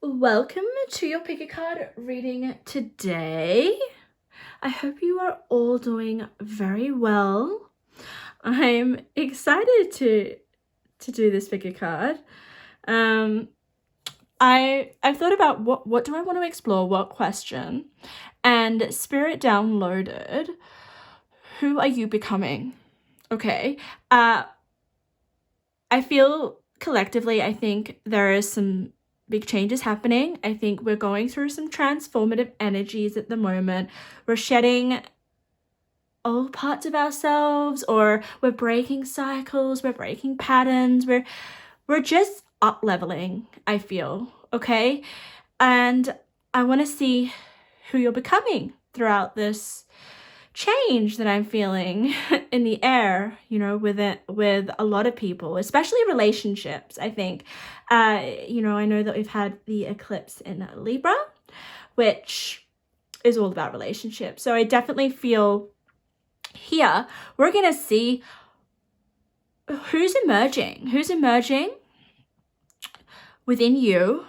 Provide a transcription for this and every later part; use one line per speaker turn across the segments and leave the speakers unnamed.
Welcome to your pick a card reading today. I hope you are all doing very well. I'm excited to do this pick a card. I've thought about what do I want to explore, what question, and Spirit downloaded, who are you becoming? Okay. I feel collectively, I think there is some big changes happening. I think we're going through some transformative energies at the moment. We're shedding old parts of ourselves, or we're breaking cycles, we're breaking patterns, we're just up leveling, I feel, okay? And I want to see who you're becoming throughout this change that I'm feeling in the air, with a lot of people, especially relationships. I think, I know that we've had the eclipse in Libra, which is all about relationships. So I definitely feel here we're going to see who's emerging within you,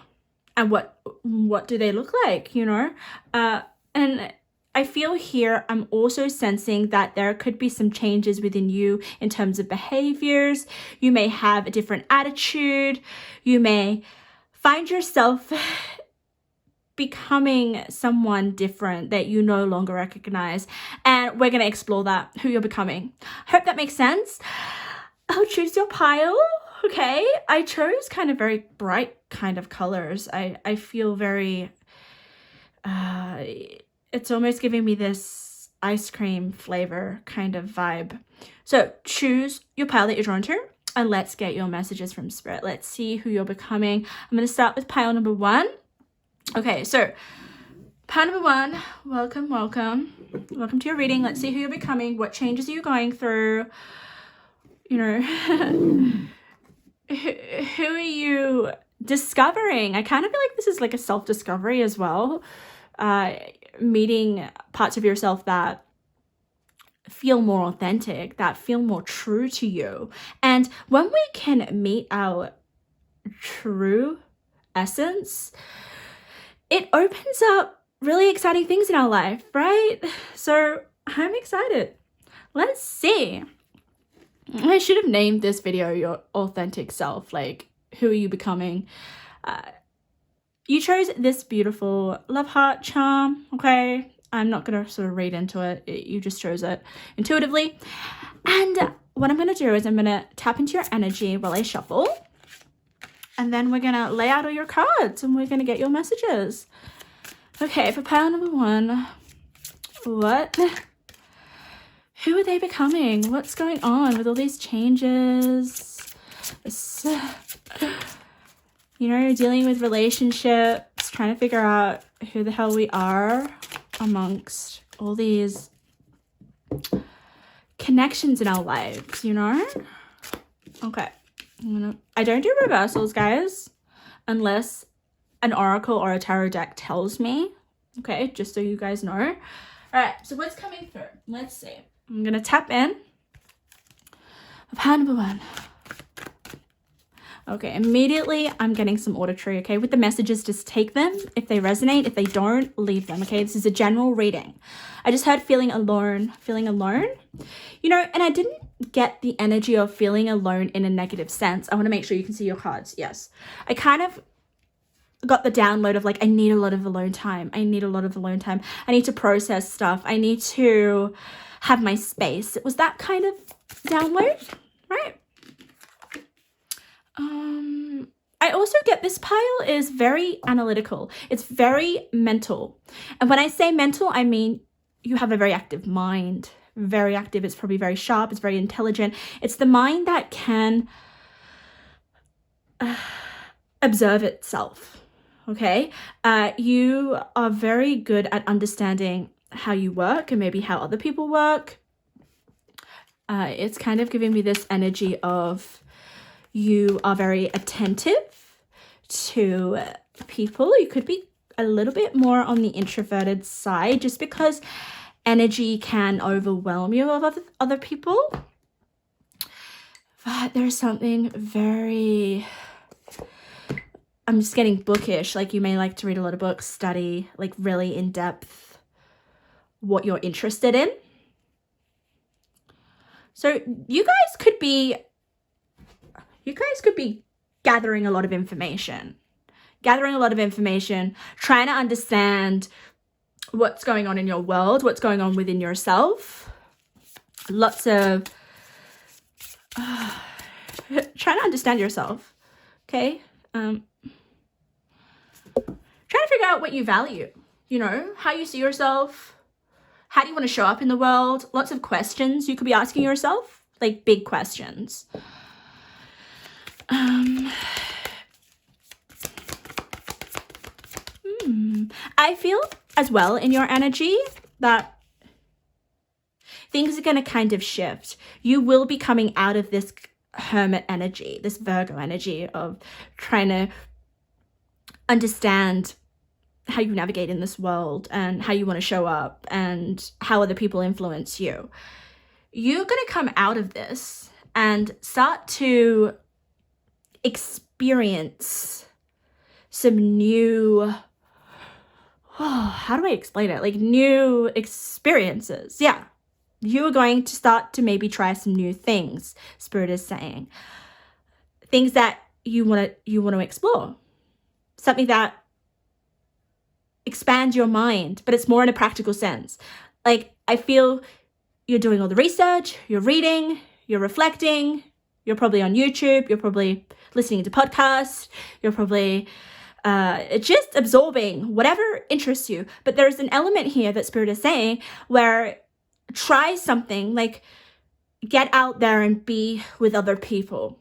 and what do they look like, and I feel here I'm also sensing that there could be some changes within you in terms of behaviors. You may have a different attitude. You may find yourself becoming someone different that you no longer recognize. And we're going to explore that, who you're becoming. Hope that makes sense. I'll choose your pile. Okay. I chose kind of very bright kind of colors. I feel very... it's almost giving me this ice cream flavor kind of vibe. So choose your pile that you're drawn to, and let's get your messages from Spirit. Let's see who you're becoming. I'm going to start with pile number 1. Okay, so pile number 1, welcome to your reading. Let's see who you're becoming. What changes are you going through? Who are you discovering? I kind of feel like this is like a self-discovery as well. Meeting parts of yourself that feel more authentic, that feel more true to you. And when we can meet our true essence, it opens up really exciting things in our life, right? So I'm excited. Let's see. I should have named this video Your Authentic Self. Like, who are you becoming? You chose this beautiful love heart charm, okay? I'm not going to sort of read into it. You just chose it intuitively. And what I'm going to do is I'm going to tap into your energy while I shuffle. And then we're going to lay out all your cards and we're going to get your messages. Okay, for pile number 1, who are they becoming? What's going on with all these changes? Dealing with relationships, trying to figure out who the hell we are amongst all these connections in our lives, Okay. I don't do reversals, guys, unless an oracle or a tarot deck tells me. Okay, just so you guys know. All right, so what's coming through? Let's see. I'm going to tap in. Pile number 1. Okay, immediately I'm getting some auditory, okay? With the messages, just take them. If they resonate, if they don't, leave them, okay? This is a general reading. I just heard feeling alone. And I didn't get the energy of feeling alone in a negative sense. I want to make sure you can see your cards. Yes. I kind of got the download of like, I need a lot of alone time. I need to process stuff. I need to have my space. It was that kind of download, right? I also get this pile is very analytical. It's very mental. And when I say mental, I mean you have a very active mind. Very active. It's probably very sharp. It's very intelligent. It's the mind that can observe itself. Okay? You are very good at understanding how you work and maybe how other people work. It's kind of giving me this energy of you are very attentive to people. You could be a little bit more on the introverted side just because energy can overwhelm you of other people. But there's something very I'm just getting bookish. Like you may like to read a lot of books, study, like really in depth what you're interested in. So you guys could be gathering a lot of information, trying to understand what's going on in your world, what's going on within yourself. Lots of trying to understand yourself, okay? Trying to figure out what you value, you know, how you see yourself, how do you want to show up in the world? Lots of questions you could be asking yourself, like big questions. I feel as well in your energy that things are going to kind of shift. You will be coming out of this hermit energy, this Virgo energy of trying to understand how you navigate in this world and how you want to show up and how other people influence you. You're going to come out of this and start to experience some new, how do I explain it? Like new experiences. Yeah. You are going to start to maybe try some new things, Spirit is saying. Things that you want to explore. Something that expands your mind, but it's more in a practical sense. Like I feel you're doing all the research, you're reading, you're reflecting, you're probably on YouTube, you're probably listening to podcasts, you're probably just absorbing whatever interests you. But there's an element here that Spirit is saying where try something, like get out there and be with other people.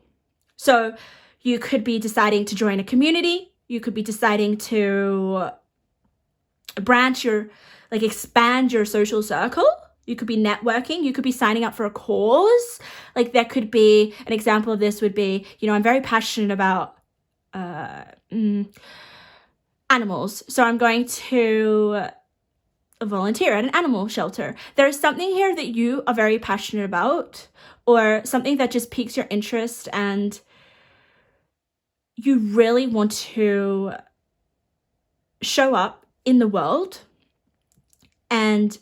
So you could be deciding to join a community. You could be deciding to expand your social circle. You could be networking. You could be signing up for a cause. Like there could be an example of this would be, you know, I'm very passionate about animals. So I'm going to volunteer at an animal shelter. There's something here that you are very passionate about, or something that just piques your interest and you really want to show up in the world and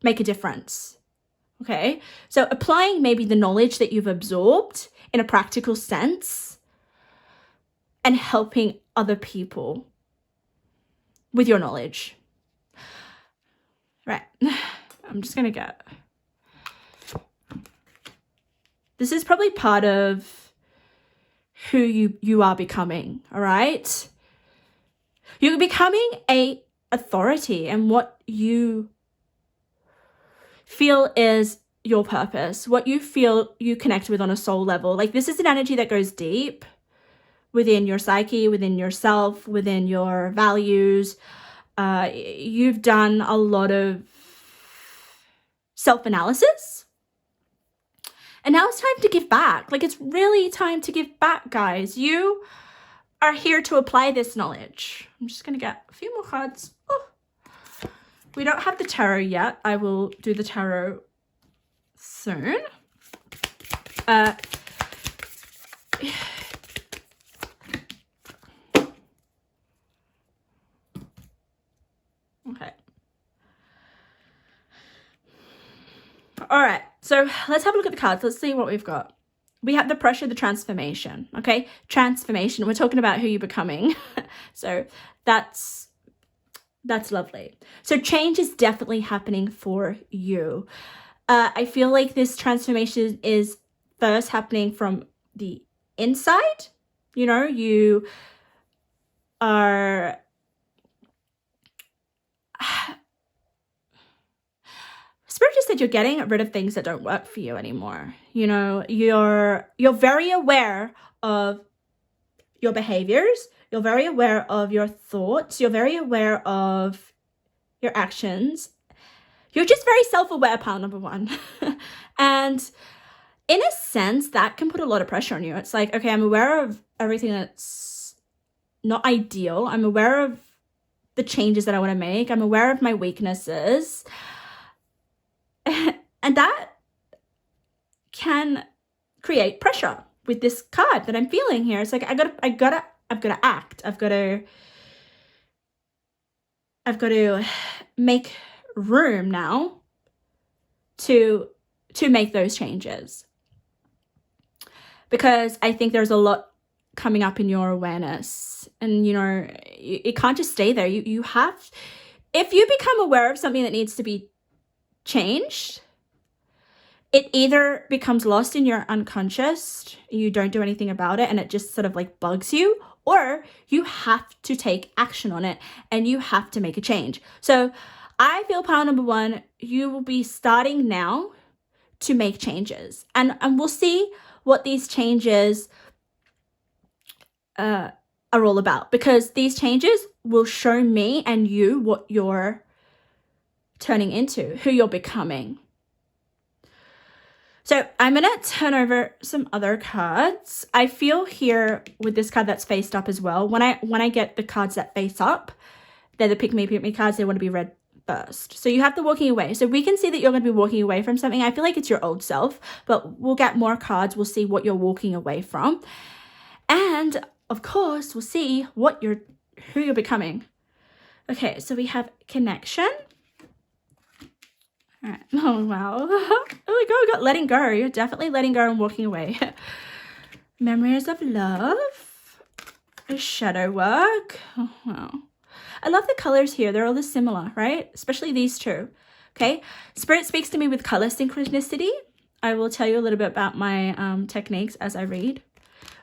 make a difference. Okay, so applying maybe the knowledge that you've absorbed in a practical sense and helping other people with your knowledge. Right, I'm just gonna get, this is probably part of who you are becoming, all right? You're becoming a authority and what you feel is your purpose, what you feel you connect with on a soul level. Like this is an energy that goes deep within your psyche, within yourself, within your values. You've done a lot of self-analysis. And now it's time to give back. Like it's really time to give back, guys. You are here to apply this knowledge. I'm just going to get a few more cards. Oh. We don't have the tarot yet. I will do the tarot soon. Okay. All right. So let's have a look at the cards. Let's see what we've got. We have the pressure, the transformation. Okay. Transformation. We're talking about who you're becoming. So that's lovely. So change is definitely happening for you. I feel like this transformation is first happening from the inside. You know, you are Spirit just said you're getting rid of things that don't work for you anymore. You know, you're very aware of your behaviors. You're very aware of your thoughts. You're very aware of your actions. You're just very self-aware, pile number one. And in a sense, that can put a lot of pressure on you. It's like, okay, I'm aware of everything that's not ideal. I'm aware of the changes that I want to make. I'm aware of my weaknesses. And that can create pressure with this card that I'm feeling here. It's like, I'm act. I've got to make room now to make those changes, because I think there's a lot coming up in your awareness, and it can't just stay there. You have, if you become aware of something that needs to be changed, it either becomes lost in your unconscious, you don't do anything about it, and it just sort of like bugs you, or you have to take action on it and you have to make a change. So I feel pile number one, you will be starting now to make changes, and we'll see what these changes are all about, because these changes will show me and you what you're turning into, who you're becoming. So I'm going to turn over some other cards. I feel here with this card that's faced up as well, when I get the cards that face up, they're the pick me cards. They want to be read first. So you have the walking away. So we can see that you're going to be walking away from something. I feel like it's your old self, but we'll get more cards. We'll see what you're walking away from. And of course, we'll see who you're becoming. Okay, so we have connection. All right. Oh, wow. Oh my God, we got letting go. You're definitely letting go and walking away. Memories of love. Shadow work. Oh, wow. I love the colors here. They're all similar, right? Especially these two. Okay. Spirit speaks to me with color synchronicity. I will tell you a little bit about my techniques as I read.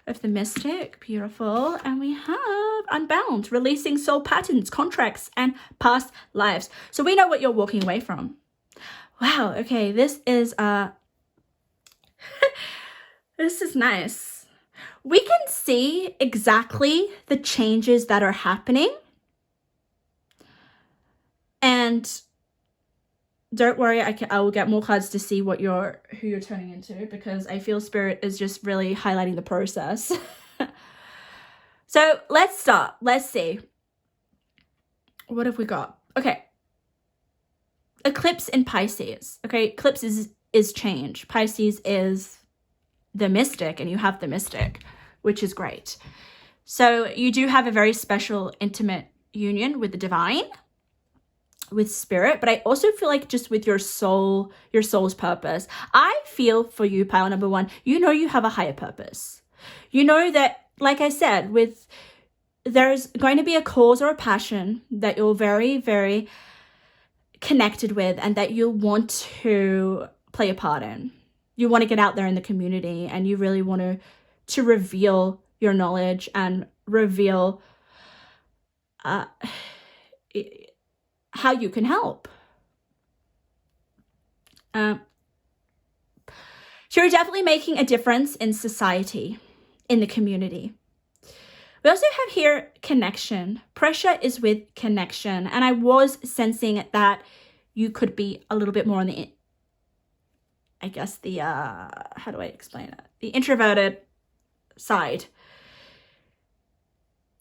Of the Mystic. Beautiful. And we have Unbound. Releasing soul patterns, contracts, and past lives. So we know what you're walking away from. Wow, okay, this is this is nice. We can see exactly the changes that are happening. And don't worry, I will get more cards to see who you're turning into, because I feel Spirit is just really highlighting the process. So let's start. Let's see. What have we got? Okay. Eclipse in Pisces. Okay, eclipse is change. Pisces is the mystic, and you have the mystic, which is great. So you do have a very special, intimate union with the divine, with spirit, but I also feel like just with your soul's purpose. I feel for you, pile number one, you have a higher purpose. You know that, like I said, there's going to be a cause or a passion that you're very, very connected with, and that you want to play a part in. You want to get out there in the community, and you really want to reveal your knowledge and reveal how you can help. So you're definitely making a difference in society, in the community. We also have here connection. Pressure is with connection. And I was sensing that you could be a little bit more on the, I guess how do I explain it? The introverted side.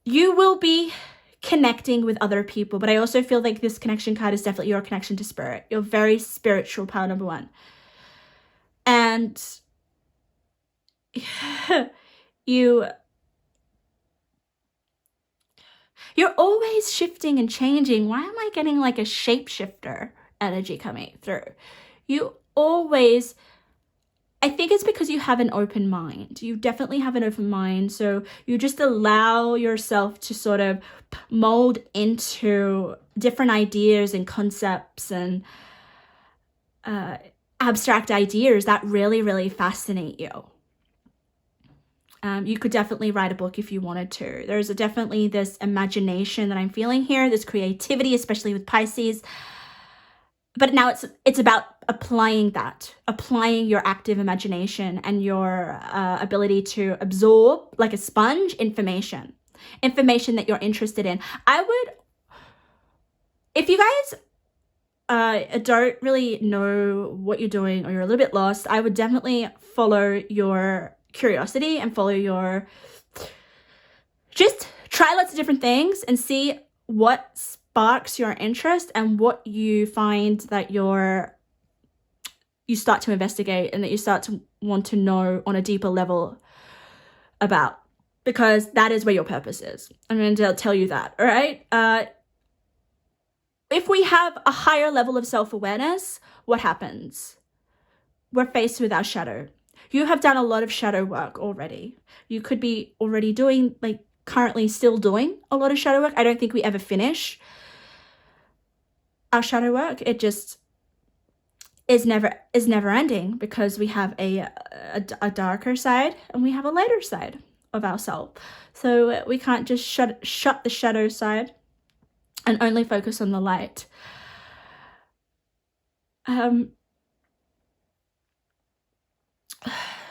You will be connecting with other people, but I also feel like this connection card is definitely your connection to spirit. You're very spiritual, pile number one. And you're always shifting and changing. Why am I getting like a shapeshifter energy coming through? You always, I think it's because you have an open mind. You definitely have an open mind. So you just allow yourself to sort of mold into different ideas and concepts and abstract ideas that really, really fascinate you. You could definitely write a book if you wanted to. There's definitely this imagination that I'm feeling here, this creativity, especially with Pisces. But now it's about applying your active imagination and your ability to absorb, like a sponge, information that you're interested in. If you guys don't really know what you're doing, or you're a little bit lost, I would definitely follow your curiosity and just try lots of different things and see what sparks your interest and what you find that you start to investigate and that you start to want to know on a deeper level about. because that is where your purpose is. I'm going to tell you that, all right? If we have a higher level of self-awareness, what happens? We're faced with our shadow. You have done a lot of shadow work already. You could be already doing, like currently still doing a lot of shadow work. I don't think we ever finish our shadow work. It just is never ending, because we have a darker side and we have a lighter side of ourselves. So we can't just shut the shadow side and only focus on the light.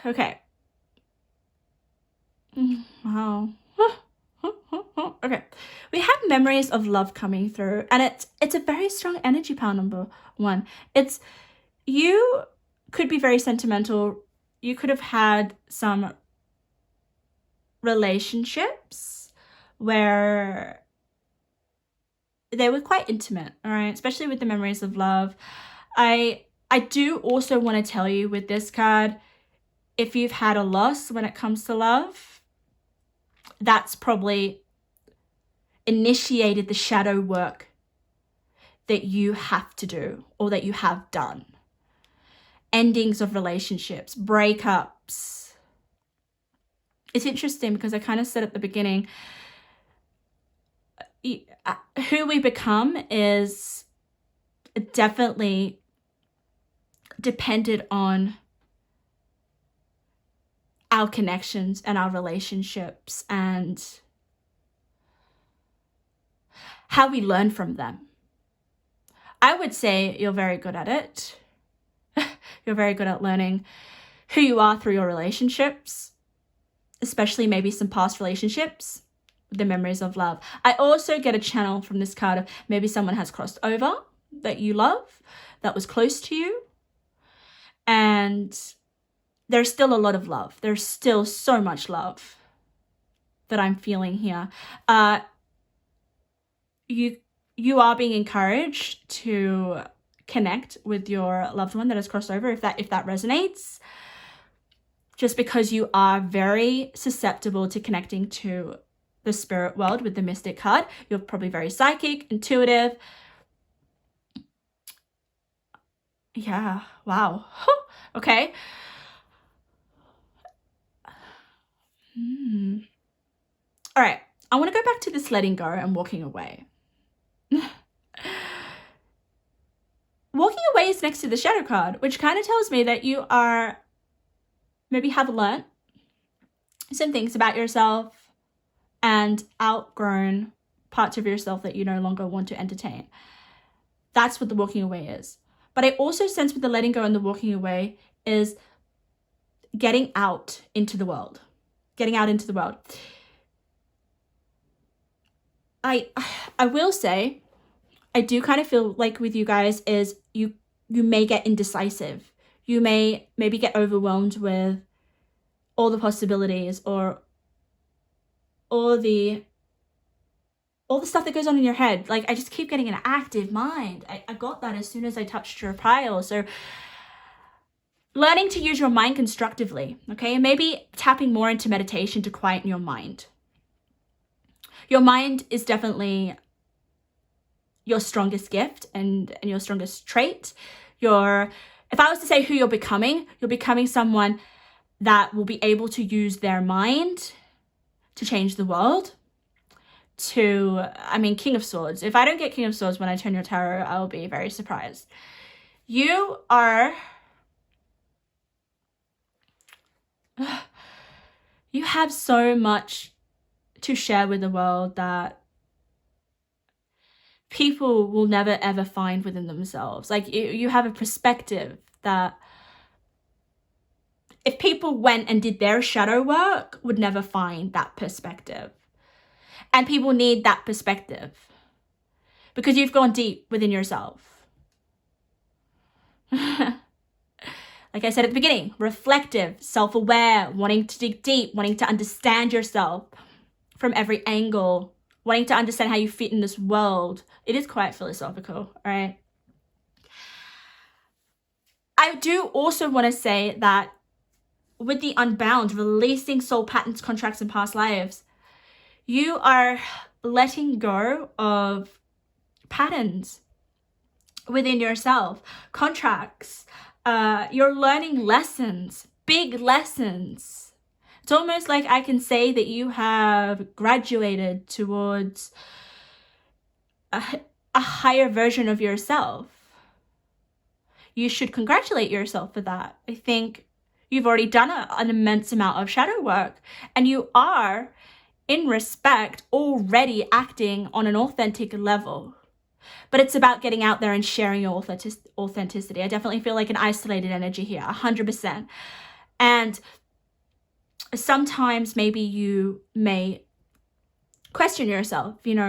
Okay. Wow. Okay. We have memories of love coming through, and it's a very strong energy power, number one. You could be very sentimental. You could have had some relationships where they were quite intimate, all right? Especially with the memories of love. I do also want to tell you with this card, if you've had a loss when it comes to love, that's probably initiated the shadow work that you have to do, or that you have done. Endings of relationships, breakups. It's interesting because I kind of said at the beginning, who we become is definitely dependent on our connections and our relationships and how we learn from them. I would say you're very good at it. You're very good at learning who you are through your relationships, especially maybe some past relationships, the memories of love. I also get a channel from this card of maybe someone has crossed over that you love, that was close to you, and there's still a lot of love. There's still so much love that I'm feeling here. You are being encouraged to connect with your loved one that has crossed over, if that resonates, just because you are very susceptible to connecting to the spirit world with the Mystic card. You're probably very psychic, intuitive. Yeah, wow. Okay. All right, I want to go back to this letting go and walking away. Walking away is next to the shadow card, which kind of tells me that you are maybe have learned some things about yourself and outgrown parts of yourself that you no longer want to entertain. That's what the walking away is. But I also sense with the letting go and the walking away is getting out into the world. Getting out into the world. I will say, I do kind of feel like with you guys is you may get indecisive. You may maybe get overwhelmed with all the possibilities or all the stuff that goes on in your head. Like, I just keep getting an active mind. I got that as soon as I touched your pile. So learning to use your mind constructively, okay? Maybe tapping more into meditation to quieten your mind. Your mind is definitely your strongest gift and your strongest trait. If I was to say who you're becoming someone that will be able to use their mind to change the world. King of Swords. If I don't get King of Swords when I turn your tarot, I'll be very surprised. You have so much to share with the world that people will never ever find within themselves. Like, you have a perspective that if people went and did their shadow work, would never find that perspective. And people need that perspective because you've gone deep within yourself. Like I said at the beginning, reflective, self-aware, wanting to dig deep, wanting to understand yourself from every angle, wanting to understand how you fit in this world. It is quite philosophical, all right? I do also want to say that with the unbound, releasing soul patterns, contracts, and past lives, you are letting go of patterns within yourself, contracts. You're learning lessons, big lessons. It's almost like I can say that you have graduated towards a higher version of yourself. You should congratulate yourself for that. I think you've already done an immense amount of shadow work, and you are, in respect, already acting on an authentic level. But it's about getting out there and sharing your authenticity. I definitely feel like an isolated energy here, 100%. And sometimes maybe you may question yourself, is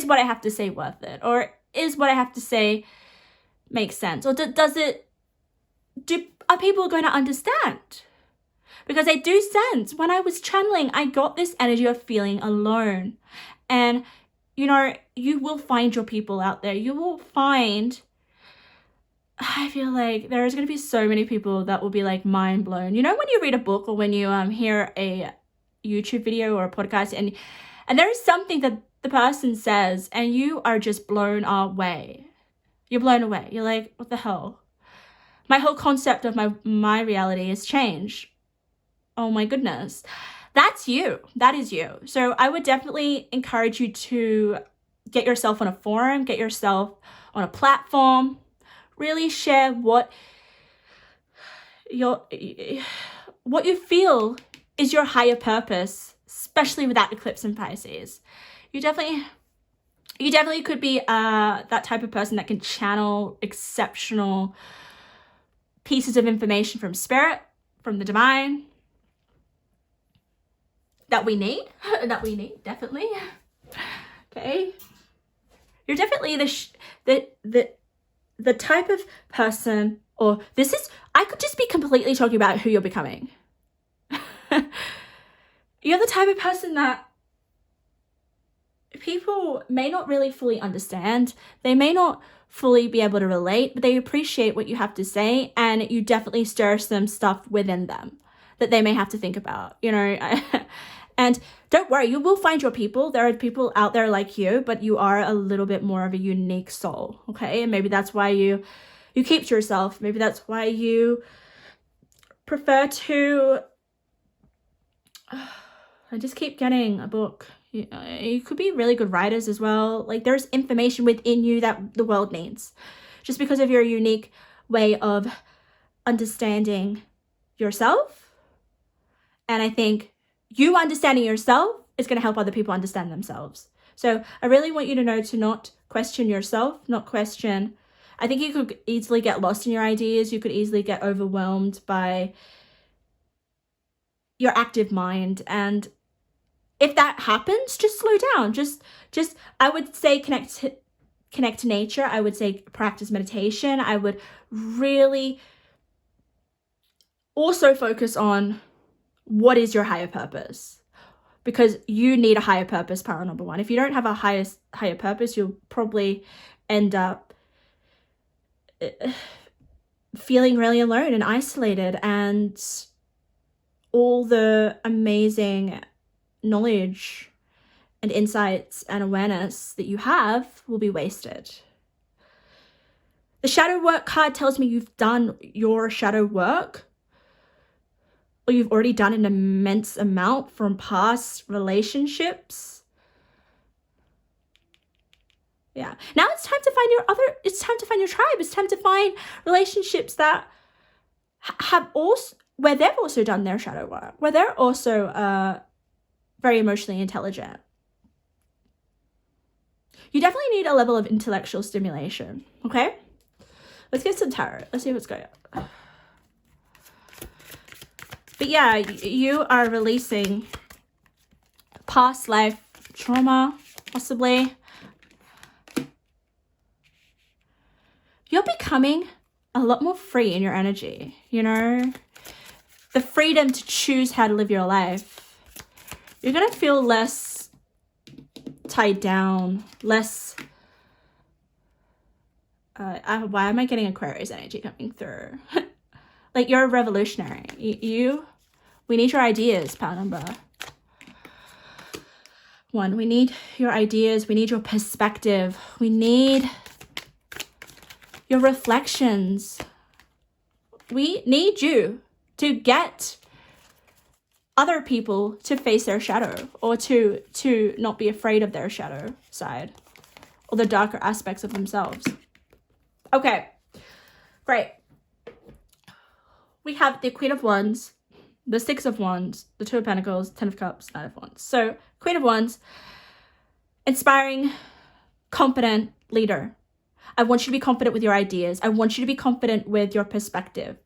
what I have to say worth it? Or is what I have to say make sense? Or are people going to understand? Because I do sense when I was channeling, I got this energy of feeling alone. And, you will find your people out there. You will find, I feel like there's going to be so many people that will be like mind blown. When you read a book or when you hear a YouTube video or a podcast and there is something that the person says and you are just blown away. You're blown away. You're like, what the hell? My whole concept of my reality has changed. Oh my goodness. That's you. That is you. So I would definitely encourage you to get yourself on a forum, get yourself on a platform, really share what you feel is your higher purpose, especially with that eclipse in Pisces. You definitely could be that type of person that can channel exceptional pieces of information from spirit, from the divine, that we need, definitely. Okay. You're definitely the type of person, or I could just be completely talking about who you're becoming. You're the type of person that people may not really fully understand. They may not fully be able to relate, but they appreciate what you have to say, and you definitely stir some stuff within them that they may have to think about, And don't worry, you will find your people. There are people out there like you, but you are a little bit more of a unique soul, okay? And maybe that's why you keep to yourself. Maybe that's why you prefer to... I just keep getting a book. You could be really good writers as well. Like, there's information within you that the world needs. Just because of your unique way of understanding yourself. And I think you understanding yourself is going to help other people understand themselves. So I really want you to know to not question yourself, not question. I think you could easily get lost in your ideas. You could easily get overwhelmed by your active mind. And if that happens, just slow down. Just I would say connect to nature. I would say practice meditation. I would really also focus on what is your higher purpose, because you need a higher purpose, power number one. If you don't have a higher purpose, you'll probably end up feeling really alone and isolated, and all the amazing knowledge and insights and awareness that you have will be wasted. The shadow work card tells me you've done your shadow work, or you've already done an immense amount from past relationships. Yeah. Now it's time to find your tribe. It's time to find relationships that have also, where they've also done their shadow work, where they're also very emotionally intelligent. You definitely need a level of intellectual stimulation, okay? Let's get some tarot. Let's see what's going on. But yeah, you are releasing past life trauma, possibly. You're becoming a lot more free in your energy, The freedom to choose how to live your life. You're going to feel less tied down, less... why am I getting Aquarius energy coming through? Like, you're a revolutionary. We need your ideas, pile number 1. We need your ideas. We need your perspective. We need your reflections. We need you to get other people to face their shadow, or to not be afraid of their shadow side or the darker aspects of themselves. Okay, great. We have the Queen of Wands, the Six of Wands, the Two of Pentacles, Ten of Cups, Nine of Wands. So Queen of Wands, inspiring, confident leader. I want you to be confident with your ideas. I want you to be confident with your perspective.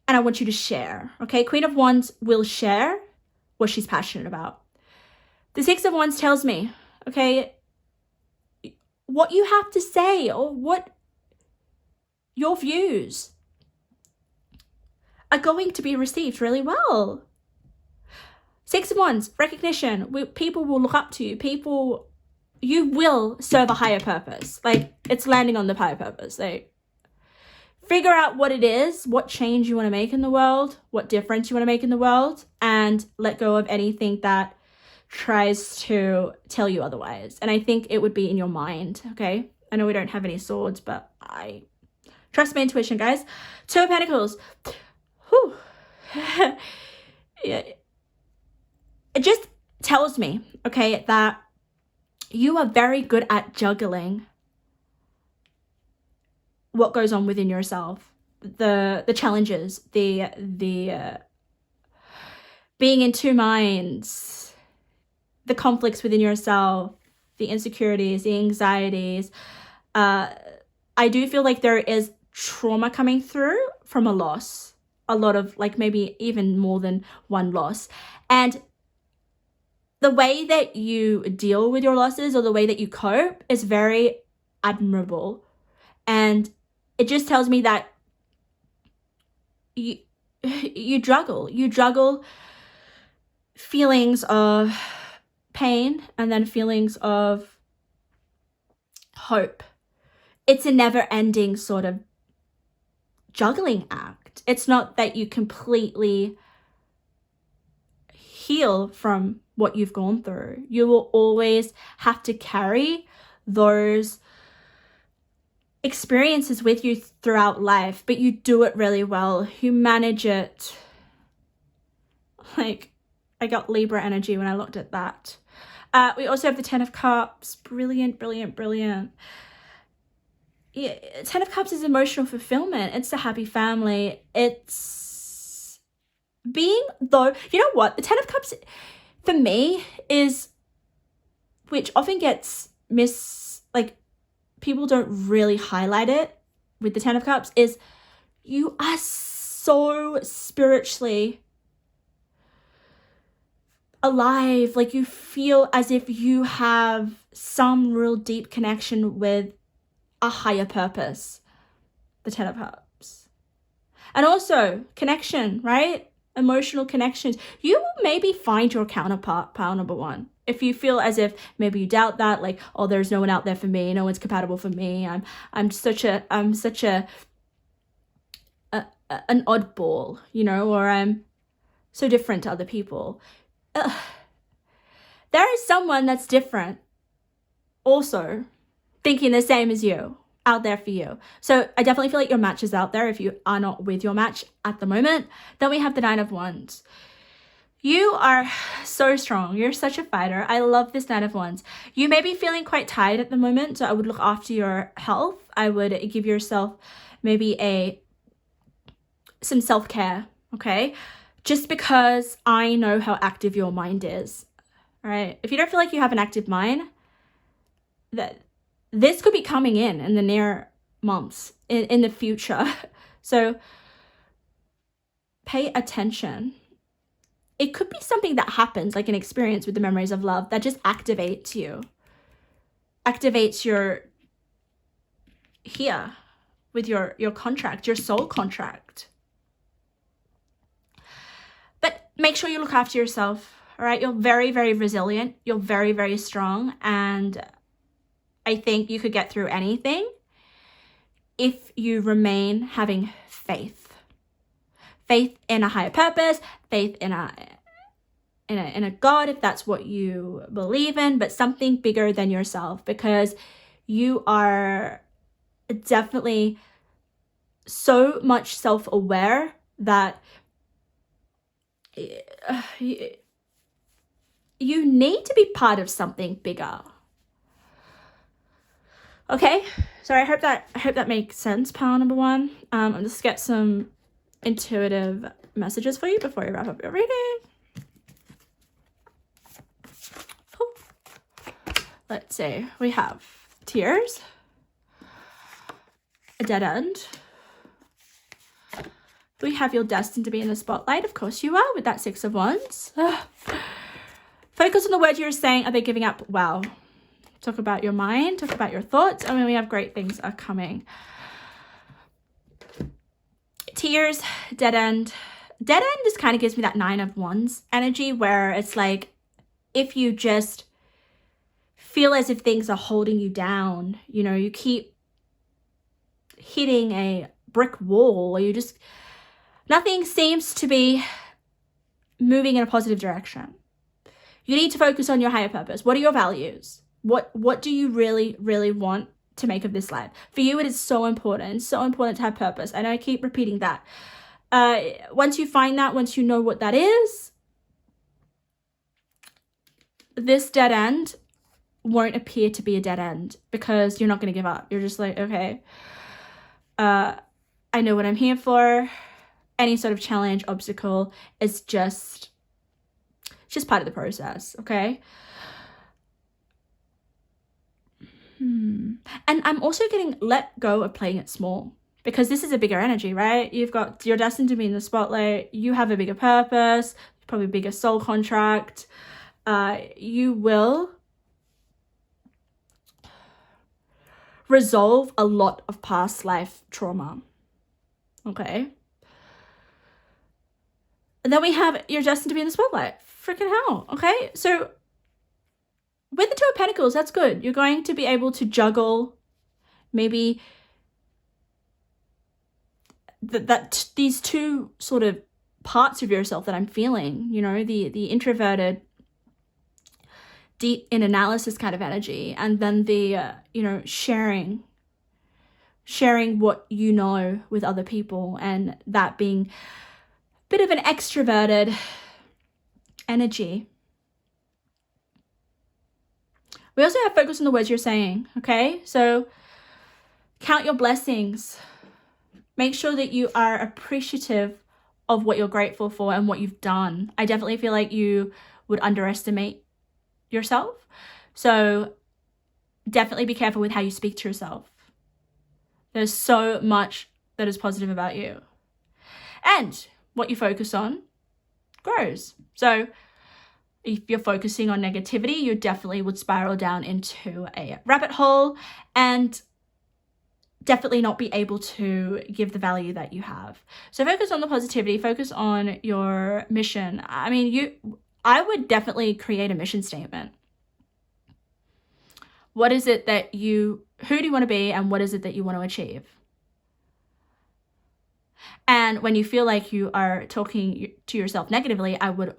And I want you to share, okay? Queen of Wands will share what she's passionate about. The Six of Wands tells me, okay, what you have to say, or what your views are going to be received really well. Six of Wands, recognition. People will look up to you. You will serve a higher purpose. Like, it's landing on the higher purpose. Like, figure out what it is, what change you want to make in the world, what difference you want to make in the world, and let go of anything that tries to tell you otherwise. And I think it would be in your mind, okay? I know we don't have any swords, but I trust my intuition, guys. Two of Pentacles. Whew. Yeah. It just tells me, okay, that you are very good at juggling what goes on within yourself, the challenges, the being in two minds, the conflicts within yourself, the insecurities, the anxieties. I do feel like there is trauma coming through from a loss, a lot of, like, maybe even more than one loss. And the way that you deal with your losses, or the way that you cope, is very admirable. And it just tells me that you juggle feelings of pain and then feelings of hope. It's a never-ending sort of juggling act. It's not that you completely heal from what you've gone through. You will always have to carry those experiences with you throughout life, but you do it really well. You manage it. Like, I got Libra energy when I looked at that. We also have the Ten of Cups. Brilliant, brilliant, brilliant. Yeah, Ten of Cups is emotional fulfillment. It's a happy family. It's being, though, you know what? The Ten of Cups, for me, is, which often gets people don't really highlight it with the Ten of Cups, is you are so spiritually alive. Like, you feel as if you have some real deep connection with a higher purpose, the Ten of Cups. And also connection, right? Emotional connections. You will maybe find your counterpart, pile number 1. If you feel as if maybe you doubt that, like, oh, there's no one out there for me, no one's compatible for me, I'm such an oddball, you know, or I'm so different to other people. There is someone that's different, also thinking the same as you, out there for you. So I definitely feel like your match is out there if you are not with your match at the moment. Then we have the Nine of Wands. You are so strong. You're such a fighter. I love this Nine of Wands. You may be feeling quite tired at the moment, so I would look after your health. I would give yourself maybe some self-care, okay? Just because I know how active your mind is, all right? If you don't feel like you have an active mind, this could be coming in the near months, in the future. So pay attention. It could be something that happens, like an experience with the memories of love, that just activates you. Activates your, here, with your contract, your soul contract. But make sure you look after yourself, all right? You're very, very resilient. You're very, very strong. And I think you could get through anything. if you remain having faith in a higher purpose, faith in a God, if that's what you believe in, but something bigger than yourself, because you are definitely so much self-aware that you need to be part of something bigger. Okay, so I hope that makes sense, pal number one. I'll just get some intuitive messages for you before you wrap up your reading. Let's see, we have tears, a dead end. We have you're destined to be in the spotlight. Of course you are, with that Six of Wands. Focus on the words you're saying. Are they giving up? Wow. Talk about your mind. Talk about your thoughts. I mean, we have great things are coming. Tears, dead end. Dead end just kind of gives me that Nine of Wands energy, where it's like, if you just feel as if things are holding you down, you know, you keep hitting a brick wall, or you just, nothing seems to be moving in a positive direction. You need to focus on your higher purpose. What are your values? What do you really, really want to make of this life? For you, it is so important. It's so important to have purpose. And I keep repeating that. Once you find that, once you know what that is, this dead end won't appear to be a dead end, because you're not going to give up. You're just like, okay, I know what I'm here for. Any sort of challenge, obstacle is just part of the process, okay? And I'm also getting let go of playing it small, because this is a bigger energy, right? You're destined to be in the spotlight. You have a bigger purpose, probably a bigger soul contract. You will resolve a lot of past life trauma, okay? And then we have you're destined to be in the spotlight. Freaking hell, okay? So with the Two of Pentacles, that's good. You're going to be able to juggle maybe these two sort of parts of yourself that I'm feeling, you know, the introverted, deep in analysis kind of energy, and then the, you know, sharing what you know with other people, and that being a bit of an extroverted energy. We also have focus on the words you're saying, okay? So count your blessings. Make sure that you are appreciative of what you're grateful for and what you've done. I definitely feel like you would underestimate yourself. So definitely be careful with how you speak to yourself. There's so much that is positive about you. And what you focus on grows. So if you're focusing on negativity, you definitely would spiral down into a rabbit hole and definitely not be able to give the value that you have. So focus on the positivity, focus on your mission. I mean, I would definitely create a mission statement. What is it that who do you want to be, and what is it that you want to achieve? And when you feel like you are talking to yourself negatively, I would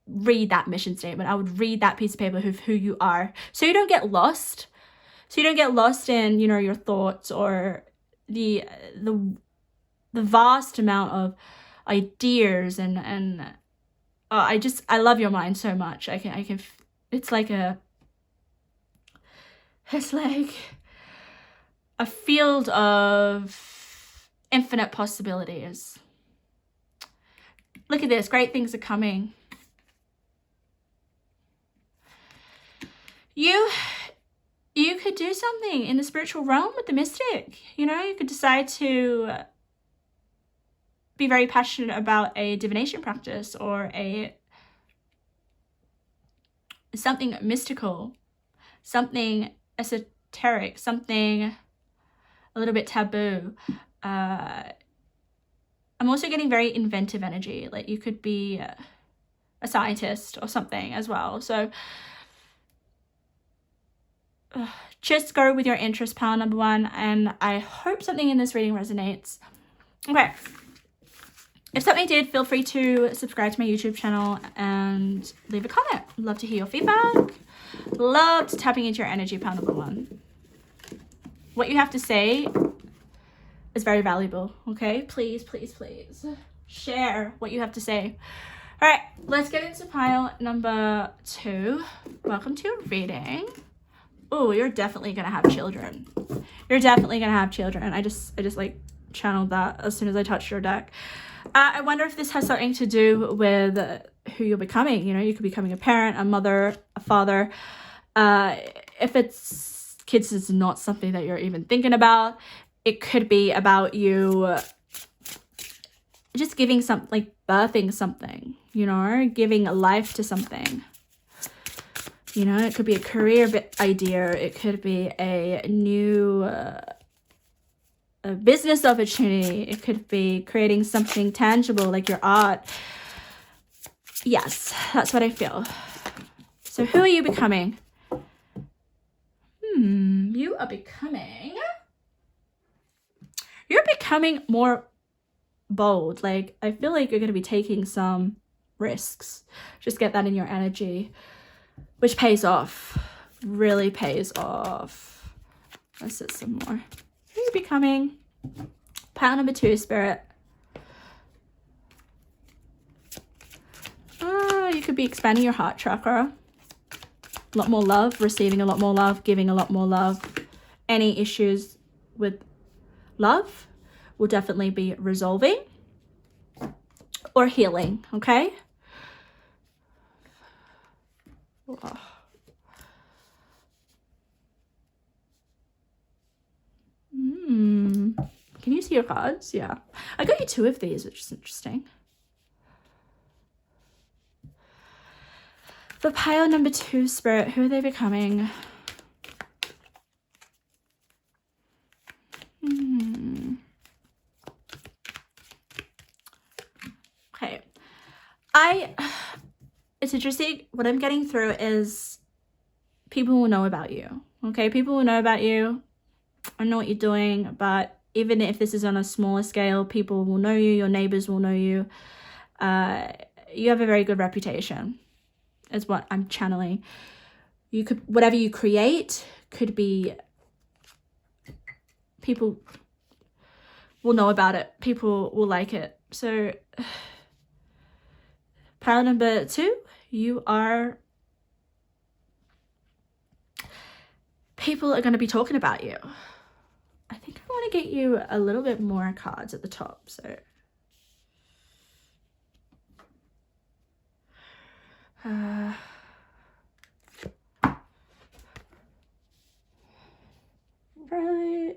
read that mission statement. I would read that piece of paper of who you are, so you don't get lost. So you don't get lost in, you know, your thoughts or the vast amount of ideas and I love your mind so much. I can it's like a field of infinite possibilities. Look at this, great things are coming. You could do something in the spiritual realm with the mystic. You know, you could decide to be very passionate about a divination practice or something mystical, something esoteric, something a little bit taboo. I'm also getting very inventive energy. Like you could be a scientist or something as well. So just go with your interest, pile number one, and I hope something in this reading resonates. Okay. If something did, feel free to subscribe to my YouTube channel and leave a comment. Love to hear your feedback. Love tapping into your energy, pile number one. What you have to say is very valuable, okay? Please, please, please share what you have to say. All right, let's get into pile number two. Welcome to your reading. Oh, you're definitely gonna have children. You're definitely gonna have children. I just like channeled that as soon as I touched your deck. I wonder if this has something to do with who you're becoming. You know, you could be becoming a parent, a mother, a father. If it's kids is not something that you're even thinking about, it could be about you just giving something, like birthing something, you know, giving a life to something. You know, it could be a career idea. It could be a new a business opportunity. It could be creating something tangible like your art. Yes, that's what I feel. So who are you becoming? You are becoming... You're becoming more bold. Like, I feel like you're going to be taking some risks. Just get that in your energy, which pays off. Really pays off. Let's sit some more. Who are you becoming? Pile number two, Spirit. You could be expanding your heart chakra. A lot more love, receiving a lot more love, giving a lot more love. Any issues with love will definitely be resolving or healing, okay? Oh. Can you see your cards? Yeah. I got you two of these, which is interesting. For pile number two, Spirit, who are they becoming? Okay. It's interesting. What I'm getting through is people will know about you. Okay? People will know about you. I know what you're doing, but even if this is on a smaller scale, people will know you. Your neighbors will know you. You have a very good reputation, is what I'm channeling. You could, whatever you create could be, people will know about it. People will like it. So pile number two, you are, people are going to be talking about you. I think I want to get you a little bit more cards at the top. So right.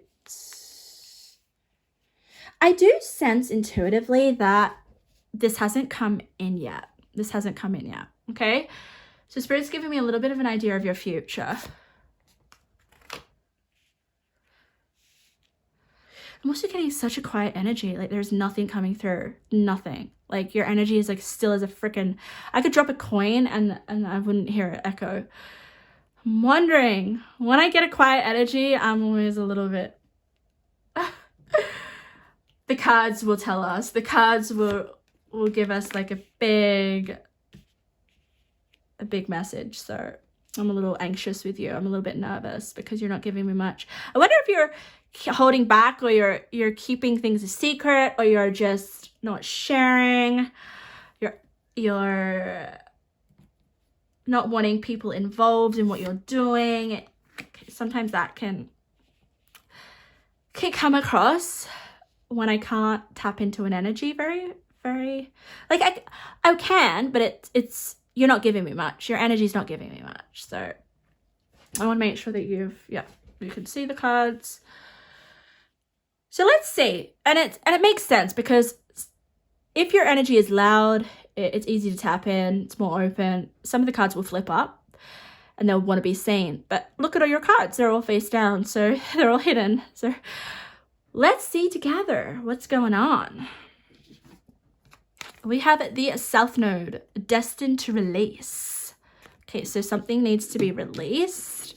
I do sense intuitively that this hasn't come in yet. This hasn't come in yet. Okay. So Spirit's giving me a little bit of an idea of your future. I'm also getting such a quiet energy. Like there's nothing coming through. Nothing. Like your energy is like still as a freaking... I could drop a coin and I wouldn't hear it echo. I'm wondering, when I get a quiet energy, I'm always a little bit... The cards will tell us. The cards will give us like a big message. So I'm a little anxious with you. I'm a little bit nervous because you're not giving me much. I wonder if you're holding back, or you're keeping things a secret, or you're just not sharing. You're not wanting people involved in what you're doing. Sometimes that can come across when I can't tap into an energy very, very, like I can, but it's you're not giving me much. Your energy's not giving me much. So I want to make sure that you can see the cards. So let's see. And it makes sense, because if your energy is loud, it's easy to tap in, it's more open. Some of the cards will flip up and they'll want to be seen. But look at all your cards. They're all face down, so they're all hidden. So let's see together what's going on. We have the South Node, destined to release. Okay, so something needs to be released.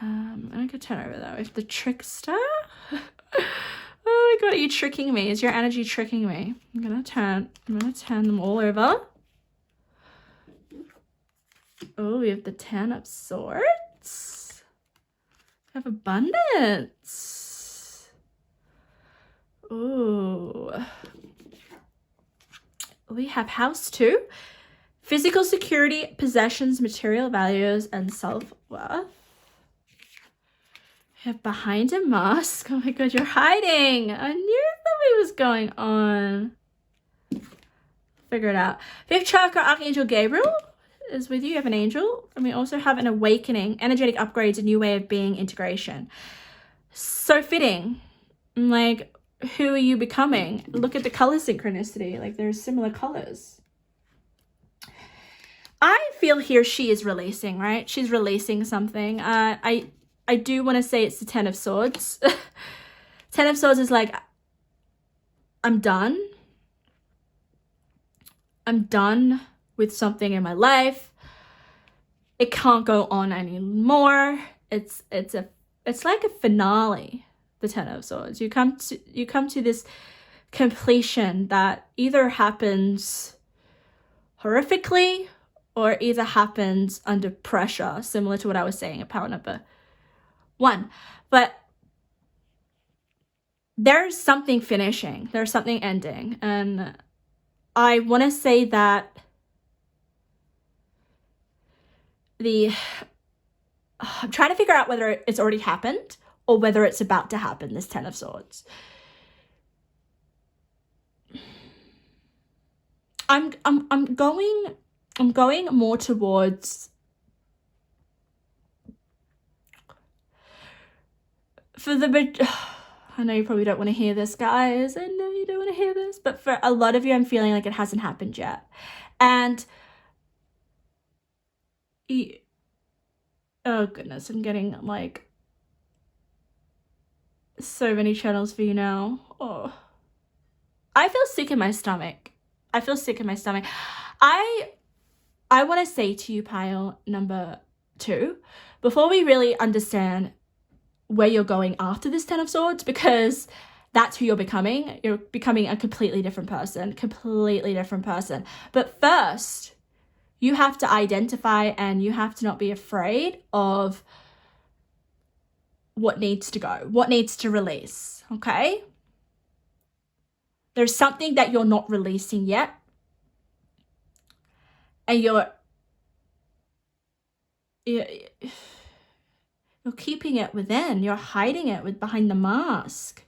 I'm going to turn over though. If the trickster... Oh my god, are you tricking me? Is your energy tricking me? I'm gonna turn them all over. Oh, we have the 10 of Swords. We have abundance. Oh. We have House 2. Physical security, possessions, material values, and self-worth. We have Behind a Mask. Oh my god, you're hiding. I knew something was going on. Figure it out. 5th chakra, Archangel Gabriel is with you. You have an angel. And we also have an awakening, energetic upgrades, a new way of being, integration. So fitting. Like, who are you becoming? Look at the color synchronicity. Like, there's similar colors. I feel here she is releasing, right? She's releasing something. I do want to say it's the 10 of Swords. 10 of Swords is like, I'm done. I'm done with something in my life. It can't go on anymore. It's like a finale, the 10 of Swords. You come to this completion that either happens horrifically or either happens under pressure, similar to what I was saying at power number 1. But there's something finishing. There's something ending. And I want to say that I'm trying to figure out whether it's already happened or whether it's about to happen, this 10 of Swords. I'm going more towards, I know you probably don't want to hear this, guys. I know you don't want to hear this, but for a lot of you, I'm feeling like it hasn't happened yet. And oh goodness, I'm getting like so many channels for you now. Oh, I feel sick in my stomach. I feel sick in my stomach. I want to say to you, pile number 2, before we really understand where you're going after this 10 of Swords, because that's who you're becoming. You're becoming a completely different person. But first, you have to identify and you have to not be afraid of what needs to go, what needs to release, okay? There's something that you're not releasing yet. And you're keeping it within. You're hiding it behind the mask.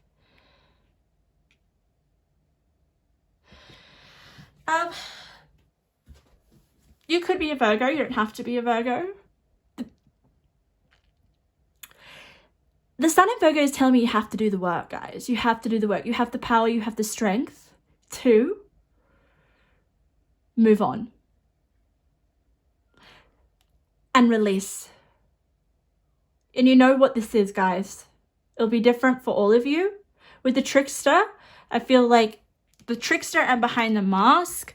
You could be a Virgo. You don't have to be a Virgo. The Sun in Virgo is telling me you have to do the work, guys. You have to do the work. You have the power. You have the strength to move on and release. And you know what this is, guys. It'll be different for all of you. With the trickster, I feel like the trickster and behind the mask,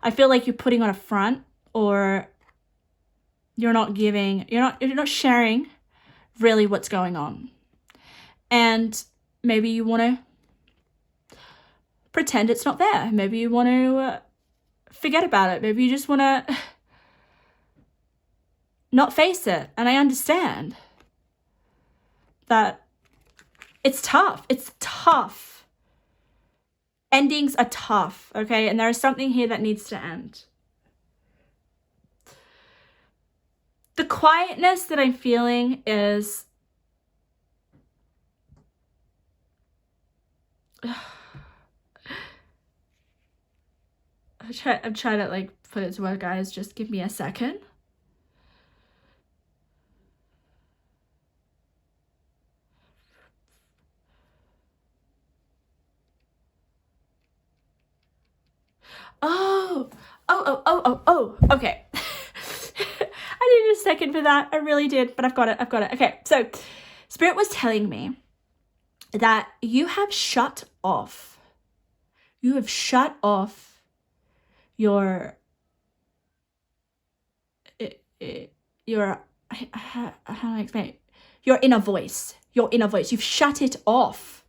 I feel like you're putting on a front, or you're not sharing really what's going on. And maybe you want to pretend it's not there. Maybe you want to forget about it. Maybe you just want to not face it. And I understand that it's tough. It's tough. Endings are tough, okay? And there is something here that needs to end. The quietness that I'm feeling is... I'm trying to like put it to work, guys. Just give me a second. Oh, okay. I needed a second for that. I really did, but I've got it. Okay, so Spirit was telling me that you have shut off. You have shut off your how do I explain it? your inner voice. You've shut it off.